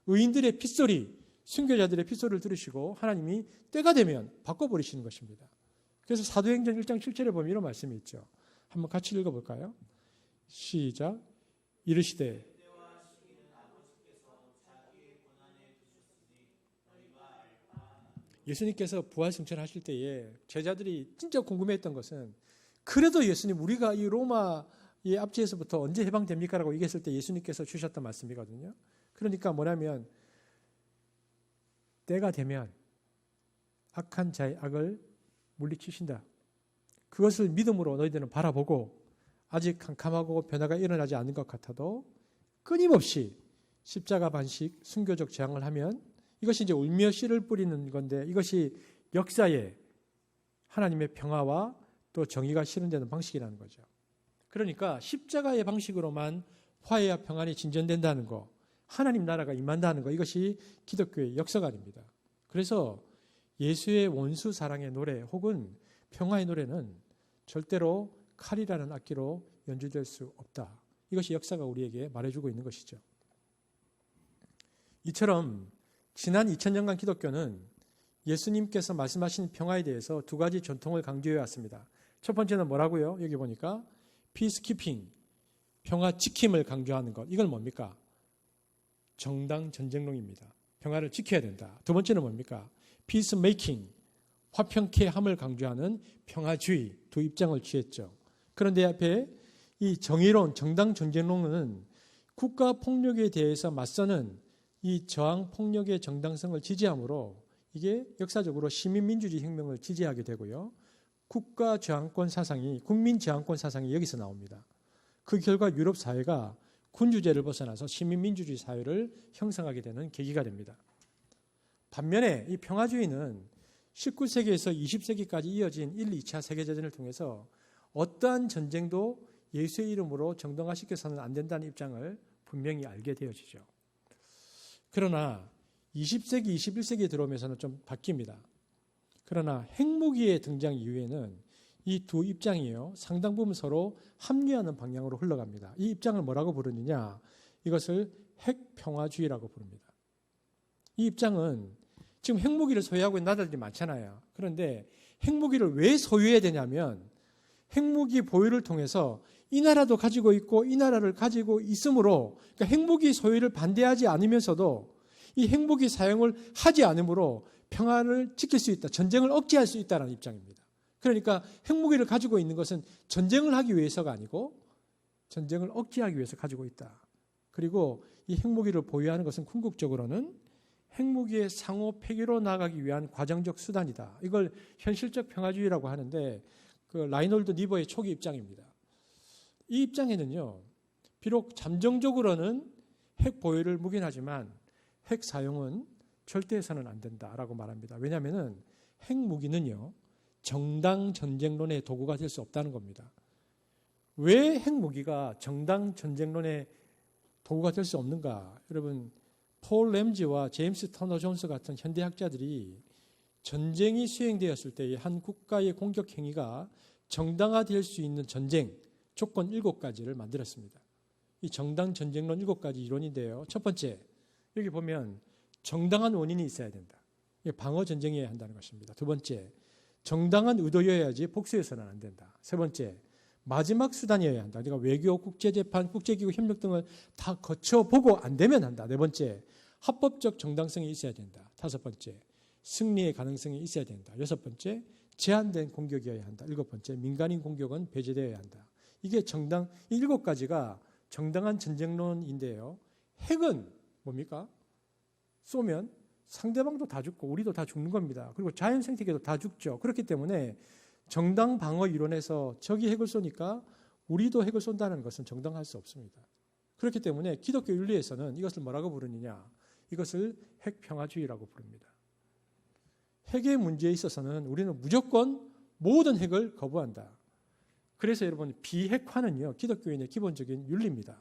의인들의 핏소리, 순교자들의 피소를 들으시고 하나님이 때가 되면 바꿔버리시는 것입니다. 그래서 사도행전 1장 7절에 보면 이런 말씀이 있죠. 한번 같이 읽어볼까요? 시작. 이르시되 예수님께서 부활 승천하실 때에 제자들이 진짜 궁금해했던 것은 그래도 예수님 우리가 이 로마의 압제에서부터 언제 해방됩니까? 라고 얘기했을 때 예수님께서 주셨던 말씀이거든요. 그러니까 뭐냐면 때가 되면 악한 자의 악을 물리치신다. 그것을 믿음으로 너희들은 바라보고 아직 캄캄하고 변화가 일어나지 않은 것 같아도 끊임없이 십자가 반식 순교적 저항을 하면 이것이 이제 울며 씨를 뿌리는 건데 이것이 역사에 하나님의 평화와 또 정의가 실현되는 방식이라는 거죠. 그러니까 십자가의 방식으로만 화해와 평안이 진전된다는 거, 하나님 나라가 임한다는 거, 이것이 기독교의 역사관입니다. 그래서 예수의 원수 사랑의 노래 혹은 평화의 노래는 절대로 칼이라는 악기로 연주될 수 없다. 이것이 역사가 우리에게 말해주고 있는 것이죠. 이처럼 지난 2000년간 기독교는 예수님께서 말씀하신 평화에 대해서 두 가지 전통을 강조해 왔습니다. 첫 번째는 뭐라고요? 여기 보니까 피스키핑, 평화 지킴을 강조하는 것. 이건 뭡니까? 정당 전쟁론입니다. 평화를 지켜야 된다. 두 번째는 뭡니까? 피스메이킹, 화평케 함을 강조하는 평화주의 두 입장을 취했죠. 그런데 앞에 이 정의론, 정당 전쟁론은 국가 폭력에 대해서 맞서는 이 저항 폭력의 정당성을 지지하므로 이게 역사적으로 시민민주주의 혁명을 지지하게 되고요. 국가 저항권 사상이, 국민 저항권 사상이 여기서 나옵니다. 그 결과 유럽 사회가 군주제를 벗어나서 시민민주주의 사회를 형성하게 되는 계기가 됩니다. 반면에 이 평화주의는 19세기에서 20세기까지 이어진 1, 2차 세계대전을 통해서 어떠한 전쟁도 예수의 이름으로 정당화시켜서는 안 된다는 입장을 분명히 알게 되어지죠. 그러나 20세기, 21세기에 들어오면서는 좀 바뀝니다. 그러나 핵무기의 등장 이후에는 이 두 입장이요, 상당 부분 서로 합리하는 방향으로 흘러갑니다. 이 입장을 뭐라고 부르느냐? 이것을 핵평화주의라고 부릅니다. 이 입장은 지금 핵무기를 소유하고 있는 나라들이 많잖아요. 그런데 핵무기를 왜 소유해야 되냐면 핵무기 보유를 통해서 이 나라도 가지고 있고 이 나라를 가지고 있으므로, 그러니까 핵무기 소유를 반대하지 않으면서도 이 핵무기 사용을 하지 않으므로 평화를 지킬 수 있다, 전쟁을 억제할 수 있다는 입장입니다. 그러니까 핵무기를 가지고 있는 것은 전쟁을 하기 위해서가 아니고 전쟁을 억제하기 위해서 가지고 있다. 그리고 이 핵무기를 보유하는 것은 궁극적으로는 핵무기의 상호 폐기로 나가기 위한 과정적 수단이다. 이걸 현실적 평화주의라고 하는데 그 라이놀드 니버의 초기 입장입니다. 이 입장에는요, 비록 잠정적으로는 핵 보유를 묵인하지만 핵 사용은 절대 해서는 안 된다라고 말합니다. 왜냐하면 핵무기는요, 정당 전쟁론의 도구가 될 수 없다는 겁니다. 왜 핵무기가 정당 전쟁론의 도구가 될 수 없는가? 여러분, 폴 램지와 제임스 터너 존스 같은 현대학자들이 전쟁이 수행되었을 때의 한 국가의 공격 행위가 정당화될 수 있는 전쟁 조건 7가지를 만들었습니다. 이 정당 전쟁론 7가지 이론인데요. 첫 번째, 여기 보면 정당한 원인이 있어야 된다. 이게 방어 전쟁이어야 한다는 것입니다. 두 번째, 정당한 의도여야지 복수해서는 안 된다. 세 번째, 마지막 수단이어야 한다. 그러니까 외교, 국제재판, 국제기구 협력 등을 다 거쳐보고 안 되면 한다. 네 번째, 합법적 정당성이 있어야 된다. 다섯 번째, 승리의 가능성이 있어야 된다. 여섯 번째, 제한된 공격이어야 한다. 일곱 번째, 민간인 공격은 배제되어야 한다. 이게 정당, 이 7가지가 정당한 전쟁론인데요. 핵은 뭡니까? 쏘면 상대방도 다 죽고 우리도 다 죽는 겁니다. 그리고 자연 생태계도 다 죽죠. 그렇기 때문에 정당 방어 이론에서 적이 핵을 쏘니까 우리도 핵을 쏜다는 것은 정당할 수 없습니다. 그렇기 때문에 기독교 윤리에서는 이것을 뭐라고 부르느냐? 이것을 핵평화주의라고 부릅니다. 핵의 문제에 있어서는 우리는 무조건 모든 핵을 거부한다. 그래서 여러분, 비핵화는요, 기독교인의 기본적인 윤리입니다.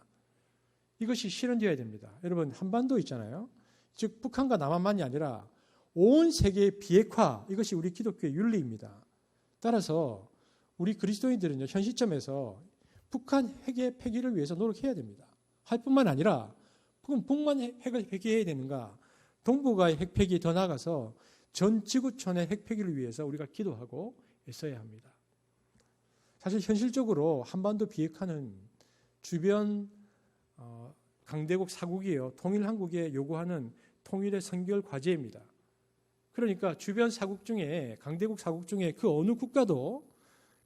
이것이 실현되어야 됩니다. 여러분, 한반도 있잖아요. 즉 북한과 남한만이 아니라 온 세계의 비핵화, 이것이 우리 기독교의 윤리입니다. 따라서 우리 그리스도인들은요, 현 시점에서 북한 핵의 폐기를 위해서 노력해야 됩니다. 할 뿐만 아니라 그럼 북만 핵을 폐기해야 되는가? 동북아의 핵폐기 더 나아가서 전 지구촌의 핵폐기를 위해서 우리가 기도하고 애써야 합니다. 사실 현실적으로 한반도 비핵화는 주변 강대국 사국이요, 통일한국에 요구하는 통일의 선결 과제입니다. 그러니까 주변 사국 중에, 강대국 사국 중에 그 어느 국가도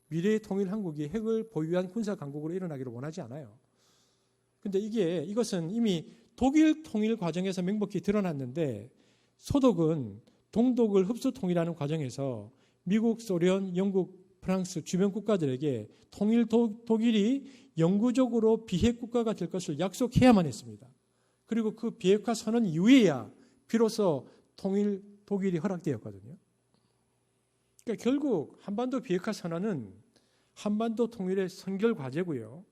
미래의 통일한국이 핵을 보유한 군사 강국으로 일어나기를 원하지 않아요. 근데 이것은 이미 독일 통일 과정에서 명백히 드러났는데, 소독은 동독을 흡수 통일하는 과정에서 미국, 소련, 영국, 프랑스 주변 국가들에게 통일 독일이 영구적으로 비핵 국가가 될 것을 약속해야만 했습니다. 그리고 그 비핵화 선언 이후에야 비로소 통일 독일이 허락되었거든요. 그러니까 결국 한반도 비핵화 선언은 한반도 통일의 선결 과제고요.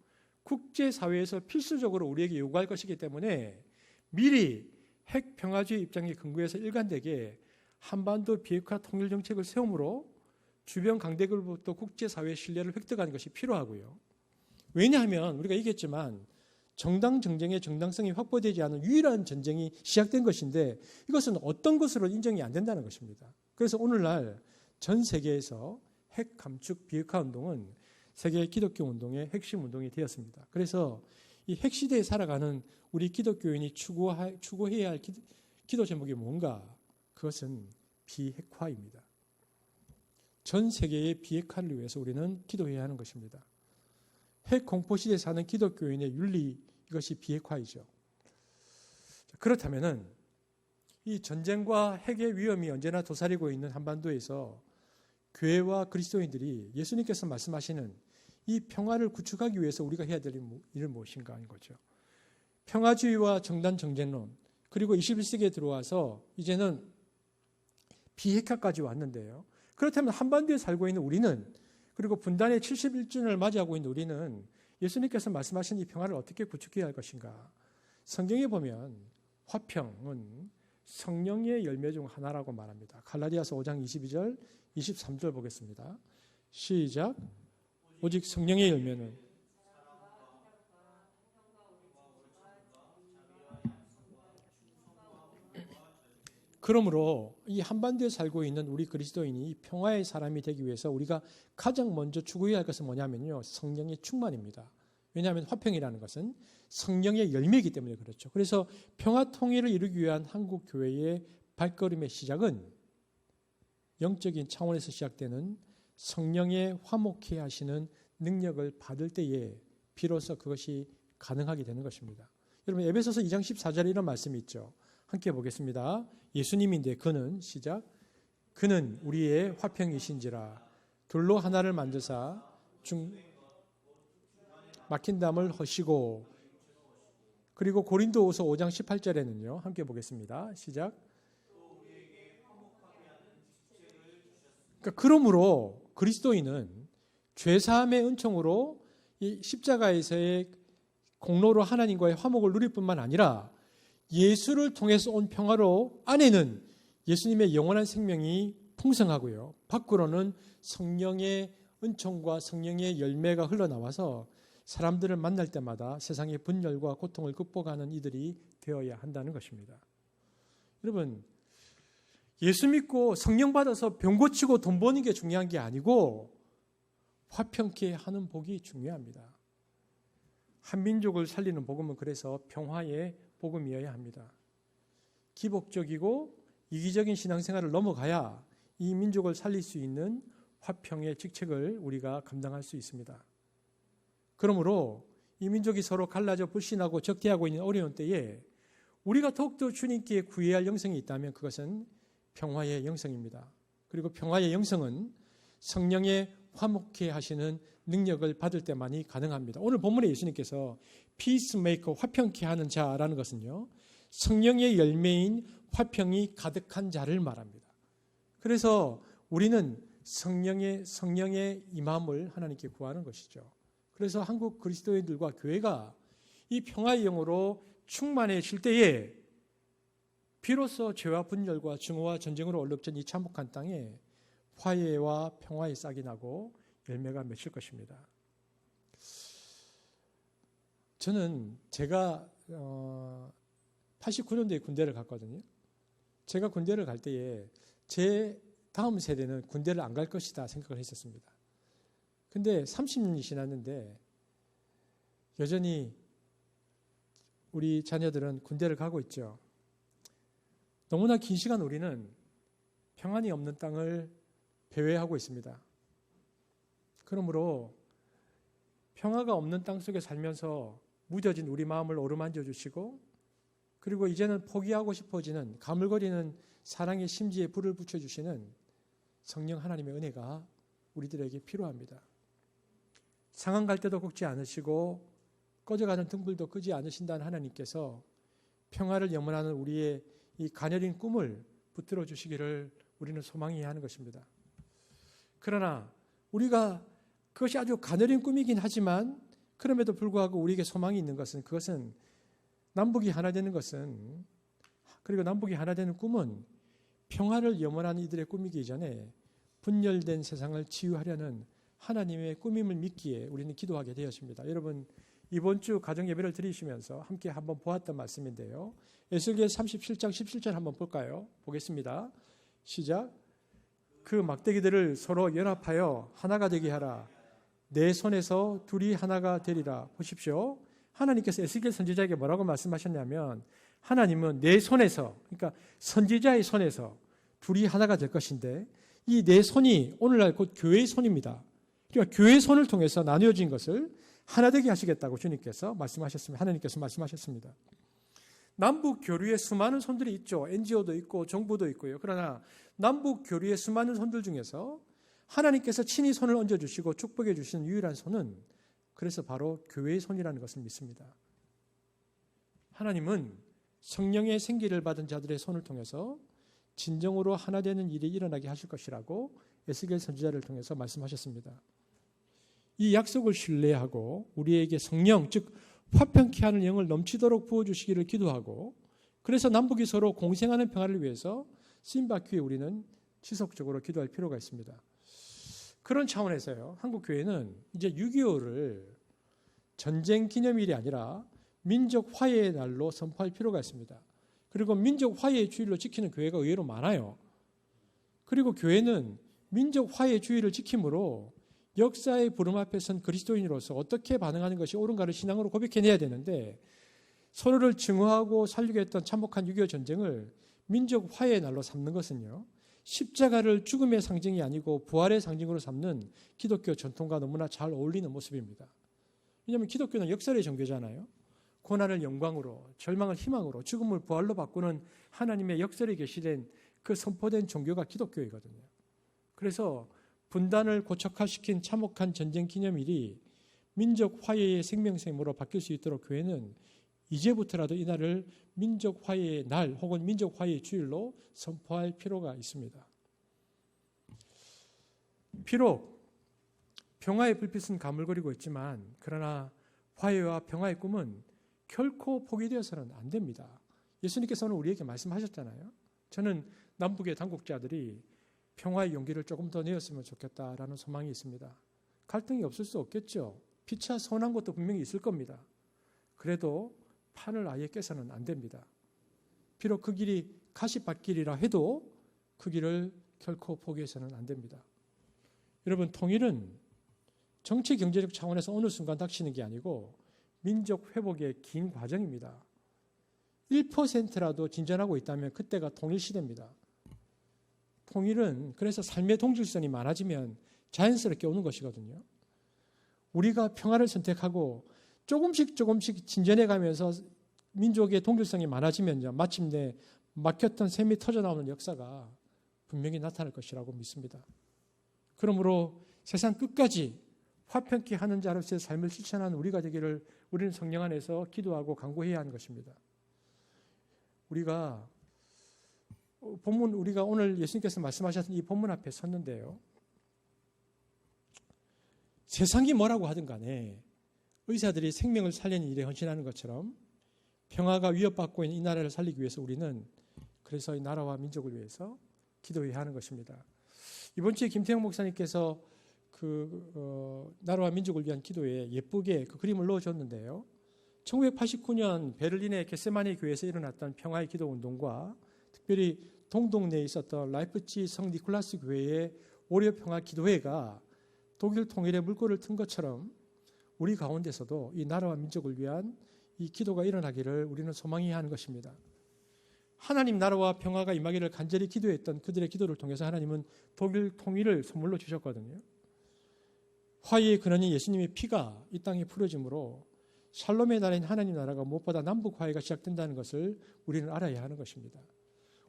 국제사회에서 필수적으로 우리에게 요구할 것이기 때문에 미리 핵 평화주의 입장에 근거해서 일관되게 한반도 비핵화 통일 정책을 세움으로 주변 강대국으로부터 국제사회의 신뢰를 획득하는 것이 필요하고요. 왜냐하면 우리가 얘기했지만 정당 정쟁의 정당성이 확보되지 않은 유일한 전쟁이 시작된 것인데, 이것은 어떤 것으로 인정이 안 된다는 것입니다. 그래서 오늘날 전 세계에서 핵 감축 비핵화 운동은 세계 기독교 운동의 핵심 운동이 되었습니다. 그래서 이 핵시대에 살아가는 우리 기독교인이 추구해야 할 기도 제목이 뭔가? 그것은 비핵화입니다. 전 세계의 비핵화를 위해서 우리는 기도해야 하는 것입니다. 핵 공포 시대에 사는 기독교인의 윤리, 이것이 비핵화이죠. 그렇다면은 이 전쟁과 핵의 위험이 언제나 도사리고 있는 한반도에서 교회와 그리스도인들이 예수님께서 말씀하시는 이 평화를 구축하기 위해서 우리가 해야 될 일은 무엇인가 하는 거죠. 평화주의와 정단 정쟁론, 그리고 21세기에 들어와서 이제는 비핵화까지 왔는데요. 그렇다면 한반도에 살고 있는 우리는, 그리고 분단의 71주년을 맞이하고 있는 우리는 예수님께서 말씀하신 이 평화를 어떻게 구축해야 할 것인가? 성경에 보면 화평은 성령의 열매 중 하나라고 말합니다. 갈라디아서 5장 22절, 23절 보겠습니다. 시작. 오직 성령의 열매는 그러므로 이 한반도에 살고 있는 우리 그리스도인이 평화의 사람이 되기 위해서 우리가 가장 먼저 추구해야 할 것은 뭐냐면요, 성령의 충만입니다. 왜냐하면 화평이라는 것은 성령의 열매이기 때문에 그렇죠. 그래서 평화 통일을 이루기 위한 한국 교회의 발걸음의 시작은 영적인 차원에서 시작되는 성령의 화목케 하시는 능력을 받을 때에 비로소 그것이 가능하게 되는 것입니다. 여러분, 에베소서 2장 14절에 이런 말씀이 있죠. 함께 보겠습니다. 예수님인데 그는, 시작, 그는 우리의 화평이신지라 둘로 하나를 만드사 막힌 담을 허시고, 그리고 고린도후서 5장 18절에는요. 함께 보겠습니다. 시작. 그러므로 그리스도인은 죄사함의 은총으로 이 십자가에서의 공로로 하나님과의 화목을 누릴 뿐만 아니라 예수를 통해서 온 평화로 안에는 예수님의 영원한 생명이 풍성하고요, 밖으로는 성령의 은총과 성령의 열매가 흘러나와서 사람들을 만날 때마다 세상의 분열과 고통을 극복하는 이들이 되어야 한다는 것입니다. 여러분, 예수 믿고 성령 받아서 병 고치고 돈 버는 게 중요한 게 아니고 화평케 하는 복이 중요합니다. 한민족을 살리는 복음은 그래서 평화의 복음이어야 합니다. 기복적이고 이기적인 신앙생활을 넘어가야 이 민족을 살릴 수 있는 화평의 직책을 우리가 감당할 수 있습니다. 그러므로 이 민족이 서로 갈라져 불신하고 적대하고 있는 어려운 때에 우리가 더욱더 주님께 구해야 할 영성이 있다면 그것은 평화의 영성입니다. 그리고 평화의 영성은 성령의 화목케 하시는 능력을 받을 때만이 가능합니다. 오늘 본문에 예수님께서 피스메이커, 화평케 하는 자라는 것은요, 성령의 열매인 화평이 가득한 자를 말합니다. 그래서 우리는 성령의 임함을 하나님께 구하는 것이죠. 그래서 한국 그리스도인들과 교회가 이 평화의 영으로 충만해질 때에 비로소 죄와 분열과 증오와 전쟁으로 얼룩진 이 참혹한 땅에 화해와 평화의 싹이 나고 열매가 맺힐 것입니다. 저는 제가 89년도에 군대를 갔거든요. 제가 군대를 갈 때에 제 다음 세대는 군대를 안 갈 것이다 생각을 했었습니다. 근데 30년이 지났는데 여전히 우리 자녀들은 군대를 가고 있죠. 너무나 긴 시간 우리는 평안이 없는 땅을 배회하고 있습니다. 그러므로 평화가 없는 땅 속에 살면서 무뎌진 우리 마음을 어루만져 주시고, 그리고 이제는 포기하고 싶어지는 가물거리는 사랑의 심지에 불을 붙여주시는 성령 하나님의 은혜가 우리들에게 필요합니다. 상한 갈 때도 걷지 않으시고 꺼져가는 등불도 끄지 않으신다는 하나님께서 평화를 염원하는 우리의 이 가녀린 꿈을 붙들어 주시기를 우리는 소망해야 하는 것입니다. 그러나 우리가 그것이 아주 가녀린 꿈이긴 하지만 그럼에도 불구하고 우리에게 소망이 있는 것은, 그것은 남북이 하나 되는 것은, 그리고 남북이 하나 되는 꿈은 평화를 염원하는 이들의 꿈이기 이전에 분열된 세상을 치유하려는 하나님의 꿈임을 믿기에 우리는 기도하게 되었습니다. 여러분, 이번 주 가정 예배를 드리시면서 함께 한번 보았던 말씀인데요. 에스겔 37장 17절 한번 볼까요? 보겠습니다. 시작. 그 막대기들을 서로 연합하여 하나가 되게 하라. 내 손에서 둘이 하나가 되리라. 보십시오. 하나님께서 에스겔 선지자에게 뭐라고 말씀하셨냐면, 하나님은 내 손에서, 그러니까 선지자의 손에서 둘이 하나가 될 것인데, 이 내 손이 오늘날 곧 교회의 손입니다. 그러니까 교회의 손을 통해서 나누어진 것을 하나 되게 하시겠다고 주님께서 말씀하셨습니다. 하나님께서 말씀하셨습니다. 남북 교류에 수많은 손들이 있죠. NGO도 있고 정부도 있고요. 그러나 남북 교류의 수많은 손들 중에서 하나님께서 친히 손을 얹어주시고 축복해 주시는 유일한 손은, 그래서 바로 교회의 손이라는 것을 믿습니다. 하나님은 성령의 생기를 받은 자들의 손을 통해서 진정으로 하나 되는 일이 일어나게 하실 것이라고 에스겔 선지자를 통해서 말씀하셨습니다. 이 약속을 신뢰하고 우리에게 성령, 즉 화평케 하는 영을 넘치도록 부어주시기를 기도하고, 그래서 남북이 서로 공생하는 평화를 위해서 쓰임받기 위해 우리는 지속적으로 기도할 필요가 있습니다. 그런 차원에서요, 한국교회는 이제 6.25를 전쟁 기념일이 아니라 민족 화해의 날로 선포할 필요가 있습니다. 그리고 민족 화해의 주일로 지키는 교회가 의외로 많아요. 그리고 교회는 민족 화해의 주일을 지킴으로 역사의 부름 앞에 선 그리스도인으로서 어떻게 반응하는 것이 옳은가를 신앙으로 고백해내야 되는데, 서로를 증오하고 살리게 했던 참혹한 6.25 전쟁을 민족 화해의 날로 삼는 것은요, 십자가를 죽음의 상징이 아니고 부활의 상징으로 삼는 기독교 전통과 너무나 잘 어울리는 모습입니다. 왜냐하면 기독교는 역설의 종교잖아요. 고난을 영광으로, 절망을 희망으로, 죽음을 부활로 바꾸는 하나님의 역설이 계시된 그 선포된 종교가 기독교이거든요. 그래서 분단을 고착화시킨 참혹한 전쟁 기념일이 민족 화해의 생명샘으로 바뀔 수 있도록 교회는 이제부터라도 이 날을 민족 화해의 날 혹은 민족 화해의 주일로 선포할 필요가 있습니다. 비록 평화의 불빛은 가물거리고 있지만, 그러나 화해와 평화의 꿈은 결코 포기되어서는 안 됩니다. 예수님께서 오늘 우리에게 말씀하셨잖아요. 저는 남북의 당국자들이 평화의 용기를 조금 더 내었으면 좋겠다라는 소망이 있습니다. 갈등이 없을 수 없겠죠. 피차 서운한 것도 분명히 있을 겁니다. 그래도 판을 아예 깨서는 안 됩니다. 비록 그 길이 가시밭길이라 해도 그 길을 결코 포기해서는 안 됩니다. 여러분, 통일은 정치 경제적 차원에서 어느 순간 닥치는 게 아니고 민족 회복의 긴 과정입니다. 1%라도 진전하고 있다면 그때가 통일 시대입니다. 통일은 그래서 삶의 동질성이 많아지면 자연스럽게 오는 것이거든요. 우리가 평화를 선택하고 조금씩 진전해 가면서 민족의 동질성이 많아지면요, 마침내 막혔던 샘이 터져나오는 역사가 분명히 나타날 것이라고 믿습니다. 그러므로 세상 끝까지 화평케 하는 자로서의 삶을 실천하는 우리가 되기를 우리는 성령 안에서 기도하고 간구해야 하는 것입니다. 우리가 오늘 예수님께서 말씀하셨던 이 본문 앞에 섰는데요, 세상이 뭐라고 하든 간에 의사들이 생명을 살리는 일에 헌신하는 것처럼 평화가 위협받고 있는 이 나라를 살리기 위해서 우리는 그래서 이 나라와 민족을 위해서 기도해야 하는 것입니다. 이번 주에 김태형 목사님께서 나라와 민족을 위한 기도에 예쁘게 그 그림을 넣어줬는데요. 1989년 베를린의 겟세마니 교회에서 일어났던 평화의 기도 운동과 특별히 동동네에 있었던 라이프치 성 니콜라스 교회의 오려평화 기도회가 독일 통일의 물꼬를 튼 것처럼 우리 가운데서도 이 나라와 민족을 위한 이 기도가 일어나기를 우리는 소망해야 하는 것입니다. 하나님 나라와 평화가 임하기를 간절히 기도했던 그들의 기도를 통해서 하나님은 독일 통일을 선물로 주셨거든요. 화해의 근원인 예수님의 피가 이 땅에 풀어짐으로 샬롬의 나라인 하나님 나라가 무엇보다 남북 화해가 시작된다는 것을 우리는 알아야 하는 것입니다.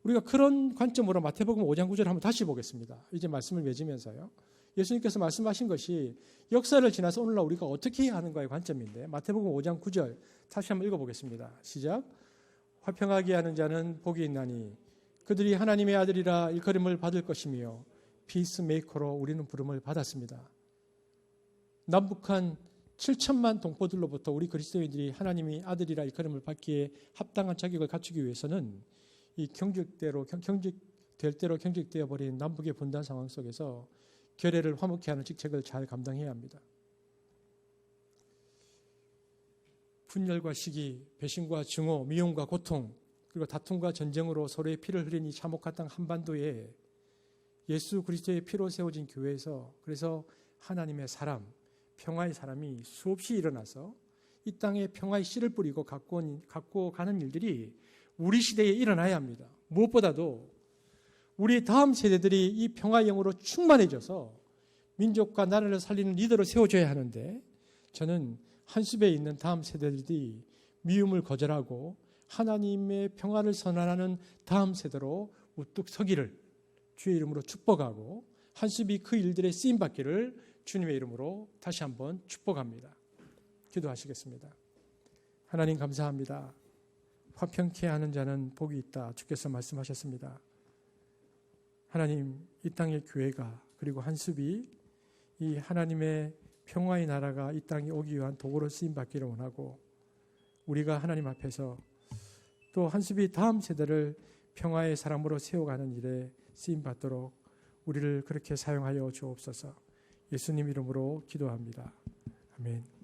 우리가 그런 관점으로 마태복음 5장 9절을 한번 다시 보겠습니다. 이제 말씀을 맺으면서요. 예수님께서 말씀하신 것이 역사를 지나서 오늘날 우리가 어떻게 해야 하는가의 관점인데 마태복음 5장 9절 다시 한번 읽어보겠습니다. 시작. 화평하게 하는 자는 복이 있나니 그들이 하나님의 아들이라 일컬음을 받을 것이며 피스메이커로 우리는 부름을 받았습니다. 남북한 7천만 동포들로부터 우리 그리스도인들이 하나님의 아들이라 일컬음을 받기에 합당한 자격을 갖추기 위해서는 이 될 대로 경직되어 버린 남북의 분단 상황 속에서 결례를 화목케 하는 직책을 잘 감당해야 합니다. 분열과 시기, 배신과 증오, 미움과 고통, 그리고 다툼과 전쟁으로 서로의 피를 흘린 이 참혹한 땅 한반도에 예수 그리스도의 피로 세워진 교회에서 그래서 하나님의 사람, 평화의 사람이 수없이 일어나서 이 땅에 평화의 씨를 뿌리고 갖고 가는 일들이 우리 시대에 일어나야 합니다. 무엇보다도 우리 다음 세대들이 이 평화의 영으로 충만해져서 민족과 나라를 살리는 리더로 세워줘야 하는데 저는 한숲에 있는 다음 세대들이 미움을 거절하고 하나님의 평화를 선언하는 다음 세대로 우뚝 서기를 주의 이름으로 축복하고 한숲이 그 일들에 쓰임받기를 주님의 이름으로 다시 한번 축복합니다. 기도하시겠습니다. 하나님 감사합니다. 화평케 하는 자는 복이 있다. 주께서 말씀하셨습니다. 하나님 이 땅의 교회가 그리고 한숲이 이 하나님의 평화의 나라가 이 땅에 오기 위한 도구로 쓰임받기를 원하고 우리가 하나님 앞에서 또 한숲이 다음 세대를 평화의 사람으로 세워가는 일에 쓰임받도록 우리를 그렇게 사용하여 주옵소서. 예수님 이름으로 기도합니다. 아멘.